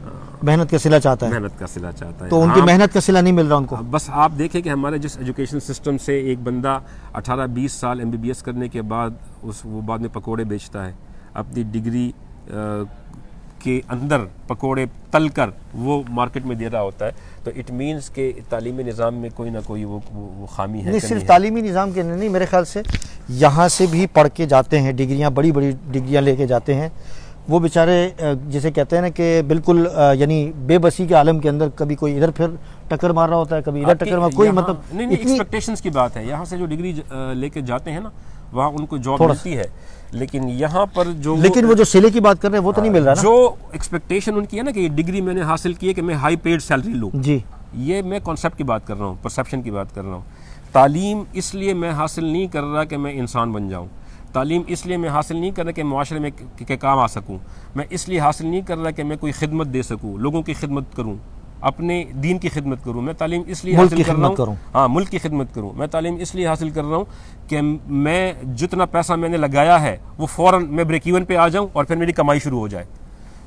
मेहनत का सिला चाहता है। मेहनत का सिला चाहता है। तो उनकी मेहनत का सिला नहीं मिल रहा उनको। बस आप देखें कि हमारे जिस एजुकेशन सिस्टम से एक बंदा 18-20 साल MBBS करने के बाद वो बाद में पकोड़े बेचता है, अपनी डिग्री के अंदर पकोड़े तल कर वो मार्केट में दे रहा होता है, तो इट मीन्स के तालीमी निज़ाम में कोई ना कोई वो खामी है। नहीं, सिर्फ तालीमी निज़ाम के नहीं, मेरे ख्याल से यहाँ से भी पढ़ के जाते हैं, डिग्रियाँ, बड़ी बड़ी डिग्रियाँ लेके जाते हैं वो बेचारे, जैसे कहते हैं ना कि बिल्कुल यानी बेबसी के आलम के अंदर, कभी कोई इधर फिर टक्कर मार रहा होता है, कभी इधर टक्कर मार, कोई मतलब नहीं एक्सपेक्टेशंस की बात है। यहाँ से जो डिग्री लेके जाते हैं ना, वहाँ उनको जॉब मिलती है, लेकिन यहाँ पर जो वो जो सिले की बात कर रहे हैं वो तो नहीं मिल रहा ना। जो एक्सपेक्टेशन उनकी है ना कि ये डिग्री मैंने हासिल की है कि मैं हाई पेड सैलरी लूँ जी, ये मैं कॉन्सेप्ट की बात कर रहा हूँ, परसेप्शन की बात कर रहा हूँ। तालीम इसलिए मैं हासिल नहीं कर रहा कि मैं इंसान बन जाऊँ, तालीम इसलिए मैं हासिल नहीं कर रहा कि माशरे में के काम आ सकूँ, मैं इसलिए हासिल नहीं कर रहा कि मैं कोई खिदमत दे सकूँ, लोगों की खिदमत करूँ, अपने दीन की खिदमत करूँ। मैं तालीम इसलिए हासिल कर रहा हूँ, हाँ, मुल्क की खिदमत करूँ। मैं तालीम इसलिए हासिल कर रहा हूँ कि मैं जितना पैसा मैंने लगाया है वो फ़ौरन मैं ब्रेक इवन पे आ जाऊँ और फिर मेरी कमाई शुरू हो जाए।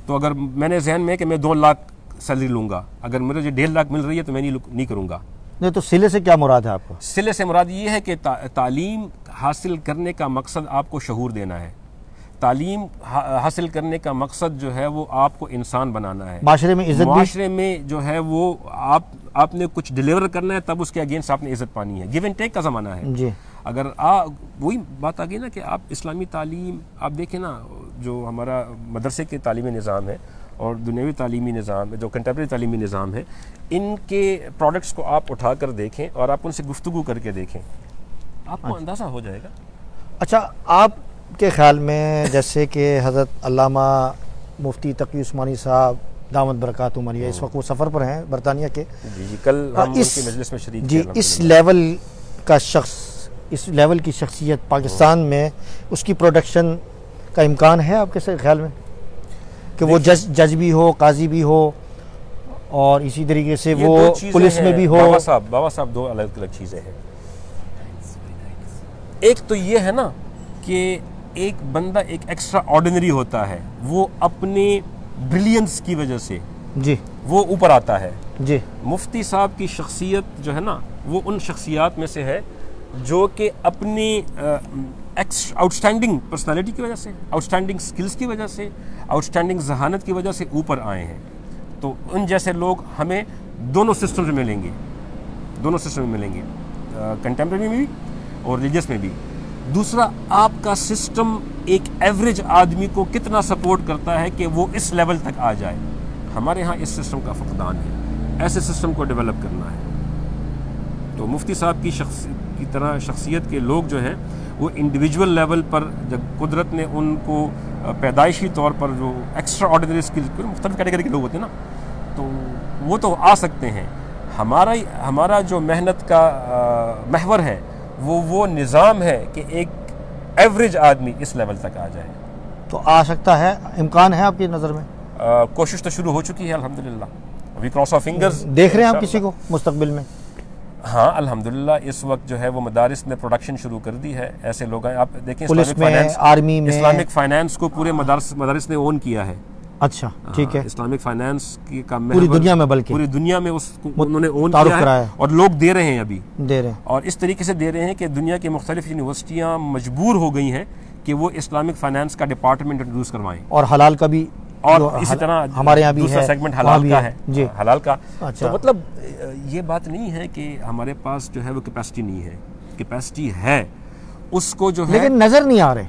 तो अगर मैंने जहन में कि मैं 2 लाख सैलरी लूँगा, अगर मुझे 1.5 लाख मिल रही है तो मैं नहीं करूँगा। नहीं, तो सिले से क्या मुराद है आपको? सिले से मुराद ये है कि तालीम हासिल करने का मकसद आपको शऊर देना है। तालीम हासिल करने का मकसद जो है वो आपको इंसान बनाना है, माशरे में इज्जत, माशरे में जो है वो आपने कुछ डिलीवर करना है, तब उसके अगेंस्ट आपने इज्जत पानी है। गिव एंड टेक का ज़माना है जी। अगर वही बात आ गई ना कि आप इस्लामी तालीम आप देखें ना, जो हमारा मदरसे के तालीमी निज़ाम है और दुनियावी तालीमी निज़ाम है, जो कंटेम्प्रेरी तालीमी निज़ाम है, इनके प्रोडक्ट्स को आप उठा कर देखें और आप उनसे गुफ्तगू करके देखें, आपको अंदाज़ा हो जाएगा। अच्छा, आपके ख्याल में जैसे कि हज़रत अल्लामा मुफ्ती तकी उस्मानी साहब दामद बरकात उमरिया इस वक्त वो सफ़र पर हैं बरतानिया के, जी कल हम उनकी मजलिस में शरीक जी। इस लेवल का शख्स, इस लेवल की शख्सियत पाकिस्तान में उसकी प्रोडक्शन का इम्कान है आपके ख्याल में कि वो जज भी हो, काजी भी हो और इसी तरीके से वो पुलिस में भी हो? बाबा साहब 2 अलग अलग चीज़ें हैं। एक तो ये है ना कि एक बंदा एक एक्स्ट्रा ऑर्डिनरी होता है, वो अपने ब्रिलियंस की वजह से जी वो ऊपर आता है जी। मुफ्ती साहब की शख्सियत जो है ना, वो उन शख्सियात में से है जो कि अपनी आउटस्टैंडिंग पर्सनालिटी की वजह से, आउटस्टैंडिंग स्किल्स की वजह से, आउटस्टैंडिंग जहानत की वजह से ऊपर आए हैं। तो उन जैसे लोग हमें दोनों सिस्टम में मिलेंगे, कंटेम्प्रेरी में भी और रिलीजियस में भी। दूसरा, आपका सिस्टम एक एवरेज आदमी को कितना सपोर्ट करता है कि वो इस लेवल तक आ जाए। हमारे यहाँ इस सिस्टम का फकदान है, ऐसे सिस्टम को डेवलप करना है। तो मुफ्ती साहब की तरह शख्सियत के लोग जो हैं वो इंडिविजुअल लेवल पर, जब कुदरत ने उनको पैदाइशी तौर पर जो एक्स्ट्रा ऑर्डिनरी स्किल्स, मुख्तलिफ कैटेगरी के लोग होते हैं ना, तो वो तो आ सकते हैं। हमारा जो मेहनत का महवर है वो निज़ाम है कि एक एवरेज आदमी इस लेवल तक आ जाए। तो आ सकता है, इम्कान है आपकी नज़र में? कोशिश तो शुरू हो चुकी है अल्हम्दुलिल्लाह। We cross our fingers. देख रहे हैं आप किसी को मुस्तकबिल में? हाँ अल्हम्दुलिल्लाह, इस वक्त जो है वो मदारिस ने प्रोडक्शन शुरू कर दी है। ऐसे लोग हैं, आप देखें पुलिस में, आर्मी में, इस्लामिक फाइनेंस को पूरे मदारिस ने ओन किया है। अच्छा, ठीक है। इस्लामिक फाइनेंस की का पूरी दुनिया में, बल्कि पूरी दुनिया में उसको उन्होंने ओन किया है और लोग दे रहे हैं, अभी दे रहे हैं। और इस तरीके से दे रहे हैं कि दुनिया की मुख्तलिफ यूनिवर्सिटियाँ मजबूर हो गई हैं कि वो इस्लामिक फाइनेंस का डिपार्टमेंट इंट्रोड्यूस करवाएं। और हलाल का भी, और इसी तरह हमारे यहाँ भी दूसरा है, सेगमेंट हलाल का है जी, हलाल का। अच्छा। तो मतलब ये बात नहीं है कि हमारे पास जो है वो कैपेसिटी नहीं है, कैपेसिटी है, उसको जो है, लेकिन नज़र नहीं आ रहे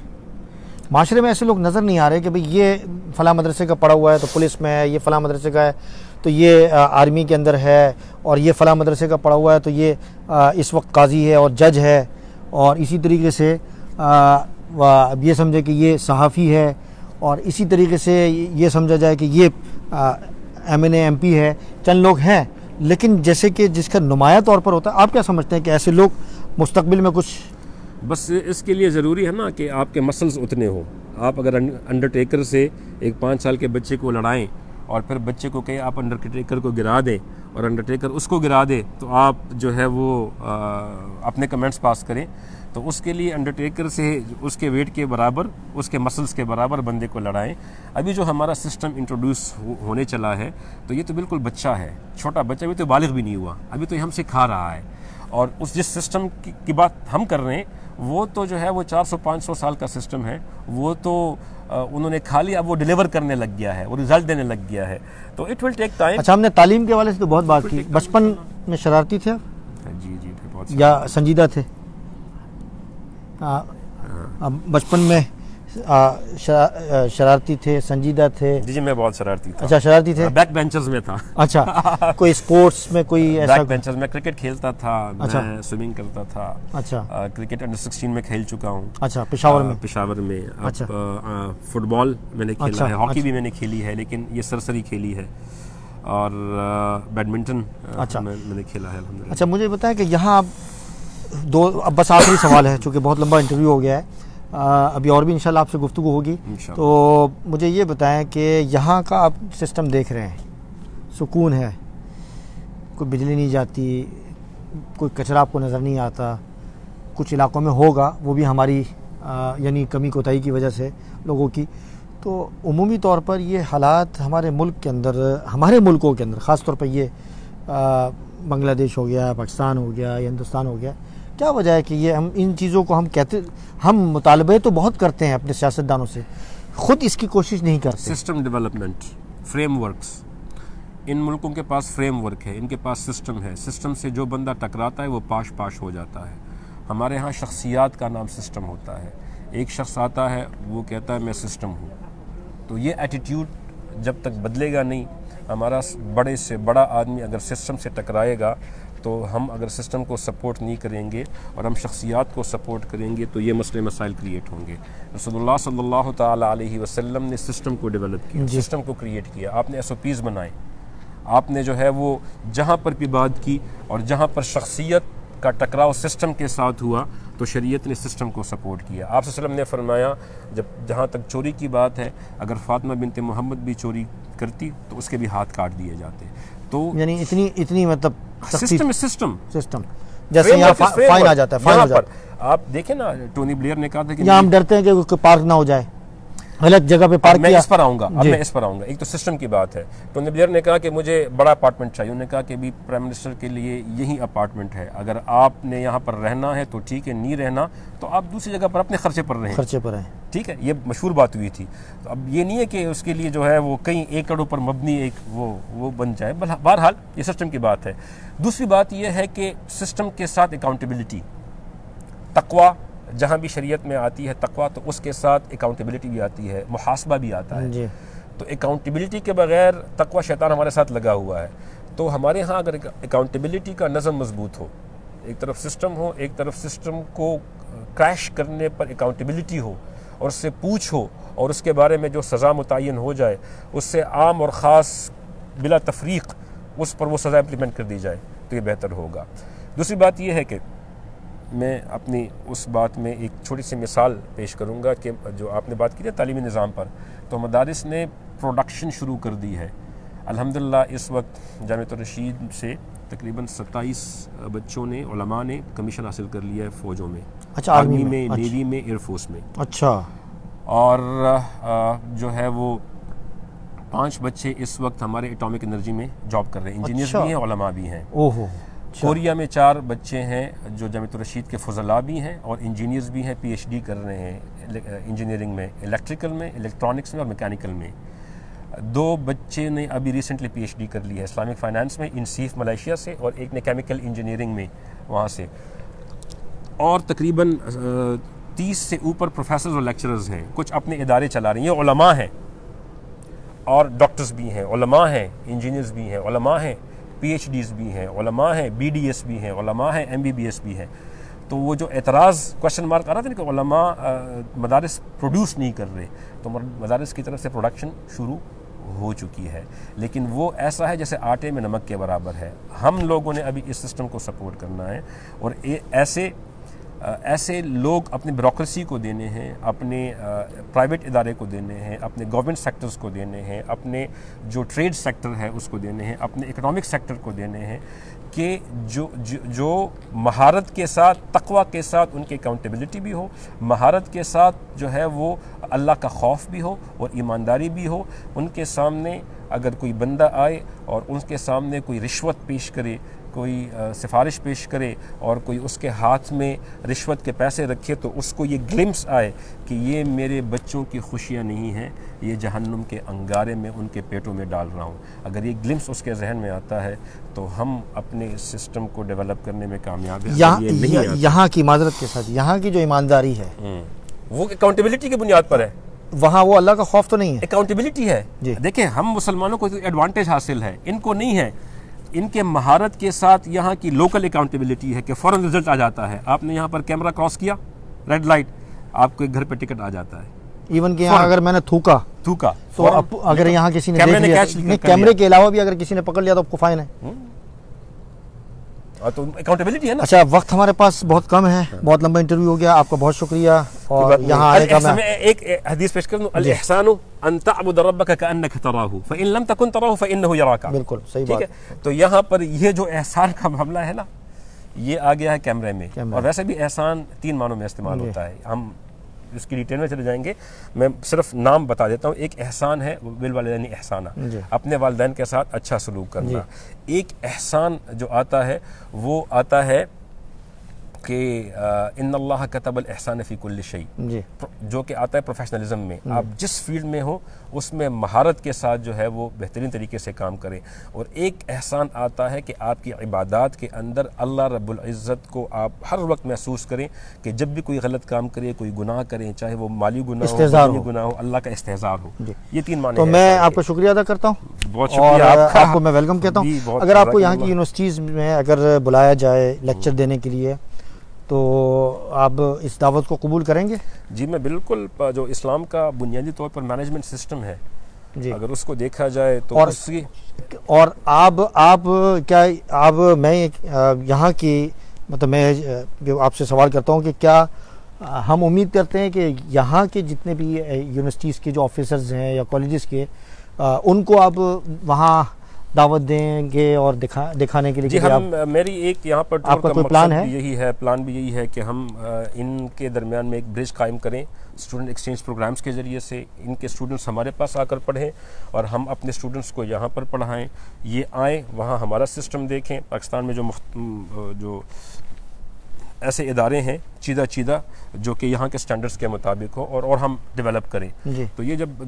माशरे में। ऐसे लोग नज़र नहीं आ रहे कि भाई ये फ़लाँ मदरसे का पढ़ा हुआ है तो पुलिस में है, ये फ़लाँ मदरसे का है तो ये आर्मी के अंदर है, और ये फ़लाँ मदरसे का पढ़ा हुआ है तो ये इस वक्त काजी है और जज है, और इसी तरीके से ये समझे कि ये सहाफ़ी है, और इसी तरीके से ये समझा जाए कि ये MNA MP है। चंद लोग हैं, लेकिन जैसे कि जिसका नुमाया तौर पर होता है। आप क्या समझते हैं कि ऐसे लोग मुस्तकबिल में कुछ? बस इसके लिए ज़रूरी है ना कि आपके मसल्स उतने हो। आप अगर अंडरटेकर से एक 5 साल के बच्चे को लड़ाएं और फिर बच्चे को कहें आप अंडरटेकर को गिरा दें और अंडरटेकर उसको गिरा दे, तो आप जो है वो अपने कमेंट्स पास करें, तो उसके लिए अंडरटेकर से उसके वेट के बराबर, उसके मसल्स के बराबर बंदे को लड़ाएं। अभी जो हमारा सिस्टम इंट्रोड्यूस होने चला है, तो ये तो बिल्कुल बच्चा है, छोटा बच्चा, अभी तो बालिग भी नहीं हुआ, अभी तो ये हमसे खा रहा है। और उस जिस सिस्टम की बात हम कर रहे हैं, वो तो जो है वो 400-500 साल का सिस्टम है। वो तो उन्होंने खा लिया, अब वो डिलीवर करने लग गया है, वो रिजल्ट देने लग गया है, तो इट विल टेक टाइम। अच्छा, हमने तालीम के हवाले से तो बहुत बात की, बचपन में शरारती थे जी जी बहुत या संजीदा थे? बचपन में शरारती थे, संजीदा थे? जी मैं बहुत शरारती था। अच्छा, शरारती थे, बैक बेंचर्स में था। अच्छा, कोई स्पोर्ट्स में कोई ऐसा? बैक बेंचर्स में क्रिकेट खेलता था। अच्छा। मैं स्विमिंग करता था। अच्छा। क्रिकेट अंडर 16 में खेल चुका हूँ। अच्छा, पेशावर में। अच्छा। फुटबॉल मैंने खेला। अच्छा। है, हॉकी भी मैंने खेली है, लेकिन ये सरसरी खेली है, और बैडमिंटन मैंने खेला है अल्हम्दुलिल्लाह। अच्छा, मुझे बताएं कि यहाँ अब बस आखिरी सवाल है, चूँकि बहुत लंबा इंटरव्यू हो गया है, अभी और भी इंशाल्लाह आपसे गुफ्तगू होगी, तो मुझे ये बताएं कि यहाँ का आप सिस्टम देख रहे हैं, सुकून है, कोई बिजली नहीं जाती, कोई कचरा आपको नज़र नहीं आता, कुछ इलाकों में होगा, वो भी हमारी यानी कमी कोताही की वजह से लोगों की, तो उमूमी तौर पर ये हालात हमारे मुल्क के अंदर, हमारे मुल्कों के अंदर ख़ास तौर पर ये बांग्लादेश हो गया, पाकिस्तान हो गया या हिंदुस्तान हो गया, क्या वजह है कि ये हम इन चीज़ों को हम मुतालबे तो बहुत करते हैं अपने सियासतदानों से, ख़ुद इसकी कोशिश नहीं करते? सिस्टम डेवलपमेंट, फ्रेमवर्क्स, इन मुल्कों के पास फ्रेमवर्क है, इनके पास सिस्टम है, सिस्टम से जो बंदा टकराता है वो पाश हो जाता है। हमारे यहाँ शख्सियात का नाम सिस्टम होता है। एक शख्स आता है, वो कहता है मैं सिस्टम हूँ, तो ये एटीट्यूड जब तक बदलेगा नहीं, हमारा बड़े से बड़ा आदमी अगर सिस्टम से टकराएगा, तो हम अगर सिस्टम को सपोर्ट नहीं करेंगे और हम शख्सियात को सपोर्ट करेंगे, तो ये मसले मसाइल क्रिएट होंगे। रसूलुल्लाह सल्लल्लाहु ताला अलैहि वसल्लम ने सिस्टम को डेवलप किया, सिस्टम को क्रिएट किया, आपने SOPs बनाए, आपने जो है वो जहाँ पर भी बात की, और जहाँ पर शख्सियत का टकराव सिस्टम के साथ हुआ तो शरीयत ने सिस्टम को सपोर्ट किया। आप सल्लल्लाहु अलैहि वसल्लम ने फरमाया, जब जहाँ तक चोरी की बात है, अगर फातिमा बिनते मोहम्मद भी चोरी करती तो उसके भी हाथ काट दिए जाते। तो यानी इतनी मतलब सिस्टम जैसे यहाँ फाइन आ जाता है, फाइन हो जाता है। आप देखें ना, टोनी ब्लेयर ने कहा था कि यहाँ हम डरते हैं कि उसको पार्क ना हो जाए, गलत जगह पे पार्क किया। मैं इस पर आऊँगा। एक तो सिस्टम की बात है। टोनी ब्लेयर ने कहा कि मुझे बड़ा अपार्टमेंट चाहिए, उन्होंने कहा कि भी प्राइम मिनिस्टर के लिए यही अपार्टमेंट है, अगर आपने यहाँ पर रहना है तो ठीक है, नहीं रहना तो आप दूसरी जगह पर अपने खर्चे पर रहें, ठीक है। ये मशहूर बात हुई थी। तो अब ये नहीं है कि उसके लिए जो है वो कई एकड़ों पर मबनी एक वो बन जाए। बहरहाल ये सिस्टम की बात है। दूसरी बात यह है कि सिस्टम के साथ अकाउंटेबिलिटी, तकवा जहाँ भी शरीयत में आती है तकवा, तो उसके साथ अकाउंटेबिलिटी भी आती है, मुहासबा भी आता है जी। तो अकाउंटेबिलिटी के बगैर तकवा शैतान हमारे साथ लगा हुआ है। तो हमारे यहाँ अगर अकाउंटेबिलिटी का नज़म मजबूत हो, एक तरफ सिस्टम हो, एक तरफ सिस्टम को क्रैश करने पर अकाउंटेबिलिटी हो और उससे पूछ हो, और उसके बारे में जो सज़ा मुतय्यन हो जाए उससे आम और ख़ास बिला तफरीक उस पर वो सज़ा इम्प्लीमेंट कर दी जाए, तो ये बेहतर होगा। दूसरी बात यह है कि मैं अपनी उस बात में एक छोटी सी मिसाल पेश करूंगा कि जो आपने बात की है तालीमी निज़ाम पर, तो मदारिस ने प्रोडक्शन शुरू कर दी है अल्हम्दुलिल्लाह। इस वक्त जामिअतुर रशीद से तकरीबन 27 बच्चों ने, उलमा ने कमीशन हासिल कर लिया है फ़ौजों में। अच्छा, आर्मी में, नेवी में, एयरफोर्स में। अच्छा। और जो है वो 5 बच्चे इस वक्त हमारे एटॉमिक एनर्जी में जॉब कर रहे हैं। इंजीनियर्स भी हैं, उलमा भी हैं। ओहो। कोरिया में 4 बच्चे हैं जो जामिअतुर रशीद के फजला भी हैं और इंजीनियर्स भी हैं, PhD कर रहे हैं इंजीनियरिंग में, इलेक्ट्रिकल में, इलेक्ट्रॉनिक्स में और मैकेनिकल में। 2 बच्चे ने अभी रिसेंटली PhD कर ली है इस्लामिक फाइनेंस में, इंसीफ मलेशिया से, और एक ने केमिकल इंजीनियरिंग में वहाँ से। और तकरीबन 30 से ऊपर प्रोफेसर और लेक्चरर्स हैं, कुछ अपने इदारे चला रहे हैं। ये उलमा हैं और डॉक्टर्स भी हैं, उलमा हैं, इंजीनियर्स भी हैं, उलमा हैं, PhDs भी हैं, उलमा हैं, BDS भी हैं, उलमा हैं, MBBS भी हैं। तो वो जो एतराज़ क्वेश्चन मार्क आ रहा था ना कि उलमा मदारिस प्रोड्यूस नहीं कर रहे, तो मदारिस की तरफ से प्रोडक्शन शुरू हो चुकी है, लेकिन वो ऐसा है जैसे आटे में नमक के बराबर है। हम लोगों ने अभी इस सिस्टम को सपोर्ट करना है, और ऐसे लोग अपनी ब्यूरोक्रेसी को देने हैं, अपने प्राइवेट इदारे को देने हैं, अपने गवर्नमेंट सेक्टर्स को देने हैं, अपने जो ट्रेड सेक्टर है उसको देने हैं, अपने इकोनॉमिक सेक्टर को देने हैं, कि जो महारत के साथ, तकवा के साथ उनकी अकाउंटेबिलिटी भी हो, महारत के साथ जो है वो अल्लाह का खौफ भी हो और ईमानदारी भी हो। उनके सामने अगर कोई बंदा आए और उनके सामने कोई रिश्वत पेश करे, कोई सिफारिश पेश करे और कोई उसके हाथ में रिश्वत के पैसे रखे तो उसको ये ग्लिम्स आए कि ये मेरे बच्चों की खुशियाँ नहीं हैं, ये जहन्नुम के अंगारे में उनके पेटों में डाल रहा हूँ। अगर ये ग्लिम्स उसके जहन में आता है तो हम अपने इस सिस्टम को डेवलप करने में कामयाब हैं। यहाँ की माजरत के साथ यहाँ की जो ईमानदारी है वो अकाउंटेबिलिटी की बुनियाद पर है। वहाँ वो अल्लाह का खौफ तो नहीं है, अकाउंटेबिलिटी है। देखें, हम मुसलमानों को एडवांटेज हासिल है, इनको नहीं है। इनके महारत के साथ यहाँ की लोकल अकाउंटेबिलिटी है कि फ़ौरन रिजल्ट आ जाता है। आपने यहाँ पर कैमरा क्रॉस किया, रेड लाइट, आपको एक घर पे टिकट आ जाता है। इवन कि यहाँ अगर मैंने थूका तो अगर यहाँ किसी ने देख लिया, कैमरे के अलावा भी अगर किसी ने पकड़ लिया तो आपको फाइन है। तो अकाउंटेबिलिटी है ना। अच्छा, वक्त हमारे पास बहुत कम है, बहुत लंबा इंटरव्यू हो गया, आपका बहुत शुक्रिया। और यहाँ आने का मैं एक हदीस पेश कर दूं, अल इहसानु अन तअबुद रब्बक कअन्नक तराहु फइन लम तकुन तराहु फइन्नहु यराका। बिल्कुल सही बात है। तो यहाँ पर ये जो एहसान का मामला है ना, ये आ गया है कैमरे में। और वैसे भी एहसान 3 मानों में इस्तेमाल होता है, हम इसकी डिटेल में चले जाएंगे। मैं सिर्फ नाम बता देता हूँ। एक एहसान है बिल वालिदैन एहसाना, अपने वालिदैन के साथ अच्छा सलूक करना। एक एहसान जो आता है वो आता है कि इन्नल्लाह कतबल एहसान फ़ी कुल्लि शै, जो कि आता है प्रोफेशनलिज्म में। आप जिस फील्ड में हो उसमें महारत के साथ जो है वो बेहतरीन तरीके से काम करें। और एक एहसान आता है कि आपकी इबादत के अंदर अल्लाह रब्बुल इज़्ज़त को आप हर वक्त महसूस करें कि जब भी कोई गलत काम करे, कोई गुनाह करें, चाहे वो माली गुनाह हो, जानी गुनाह हो, अल्लाह का इस्तेज़ार हो। ये 3 माने। तो मैं आपका शुक्रिया अदा करता हूँ, बहुत शुक्रिया आपको मैं वेलकम कहता हूँ। अगर आपको यहाँ की यूनिवर्सिटीज़ में अगर बुलाया जाए लेक्चर देने के लिए तो आप इस दावत को कबूल करेंगे? जी मैं बिल्कुल। जो इस्लाम का बुनियादी तौर पर मैनेजमेंट सिस्टम है जी, अगर उसको देखा जाए तो और आप क्या आप मैं यहाँ की मतलब मैं आपसे सवाल करता हूँ कि क्या हम उम्मीद करते हैं कि यहाँ के जितने भी यूनिवर्सिटीज़ के जो ऑफिसर्स हैं या कॉलेजेस के उनको आप वहाँ दावत देंगे और दिखाने के लिए? जी हम मेरी एक यहाँ पर आपका कोई प्लान है? यही है, प्लान भी यही है कि हम इनके दरमियान में एक ब्रिज कायम करें स्टूडेंट एक्सचेंज प्रोग्राम्स के ज़रिए से। इनके स्टूडेंट्स हमारे पास आकर पढ़ें और हम अपने स्टूडेंट्स को यहाँ पर पढ़ाएं। ये आएँ, वहाँ हमारा सिस्टम देखें। पाकिस्तान में जो ऐसे इदारे हैं चीदा जो कि यहाँ के स्टैंडर्ड्स के मुताबिक हो और हम डेवलप करें। तो ये जब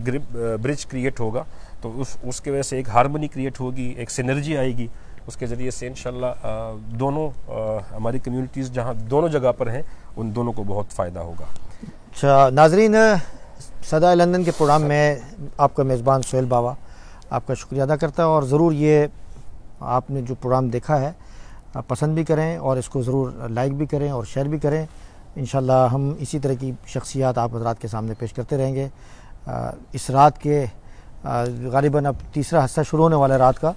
ब्रिज क्रिएट होगा तो उसके वजह से एक हार्मनी क्रिएट होगी, एक सिनर्जी आएगी। उसके ज़रिए से इंशाल्लाह दोनों हमारी कम्युनिटीज़ जहाँ दोनों जगह पर हैं उन दोनों को बहुत फ़ायदा होगा। अच्छा नाज़रीन, सदा लंदन के प्रोग्राम में आपका मेज़बान सोहेल बावा आपका शुक्रिया अदा करता है। और ज़रूर ये आपने जो प्रोग्राम देखा है पसंद भी करें और इसको ज़रूर लाइक भी करें और शेयर भी करें। इंशाल्लाह हम इसी तरह की शख्सियात आप हज़रात के सामने पेश करते रहेंगे। इस रात के ग़ालिबन अब तीसरा हिस्सा शुरू होने वाला है, रात का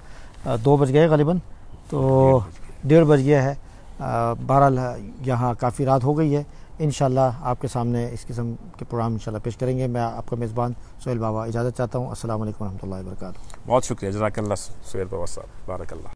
2 बज गए ग़ालिबन, तो 1:30 बज गया है। बहरहाल यहाँ काफ़ी रात हो गई है। इंशाल्लाह आपके सामने इस किस्म के प्रोग्राम इंशाल्लाह पेश करेंगे। मैं आपका मेज़बान सोहेल बावा इजाज़त चाहता हूँ। अस्सलाम वालेकुम रहमतुल्लाहि व बरकातुहू। बहुत शुक्रिया, जज़ाकल्लाह सोहेल बावा साहब, बारकल्लाह।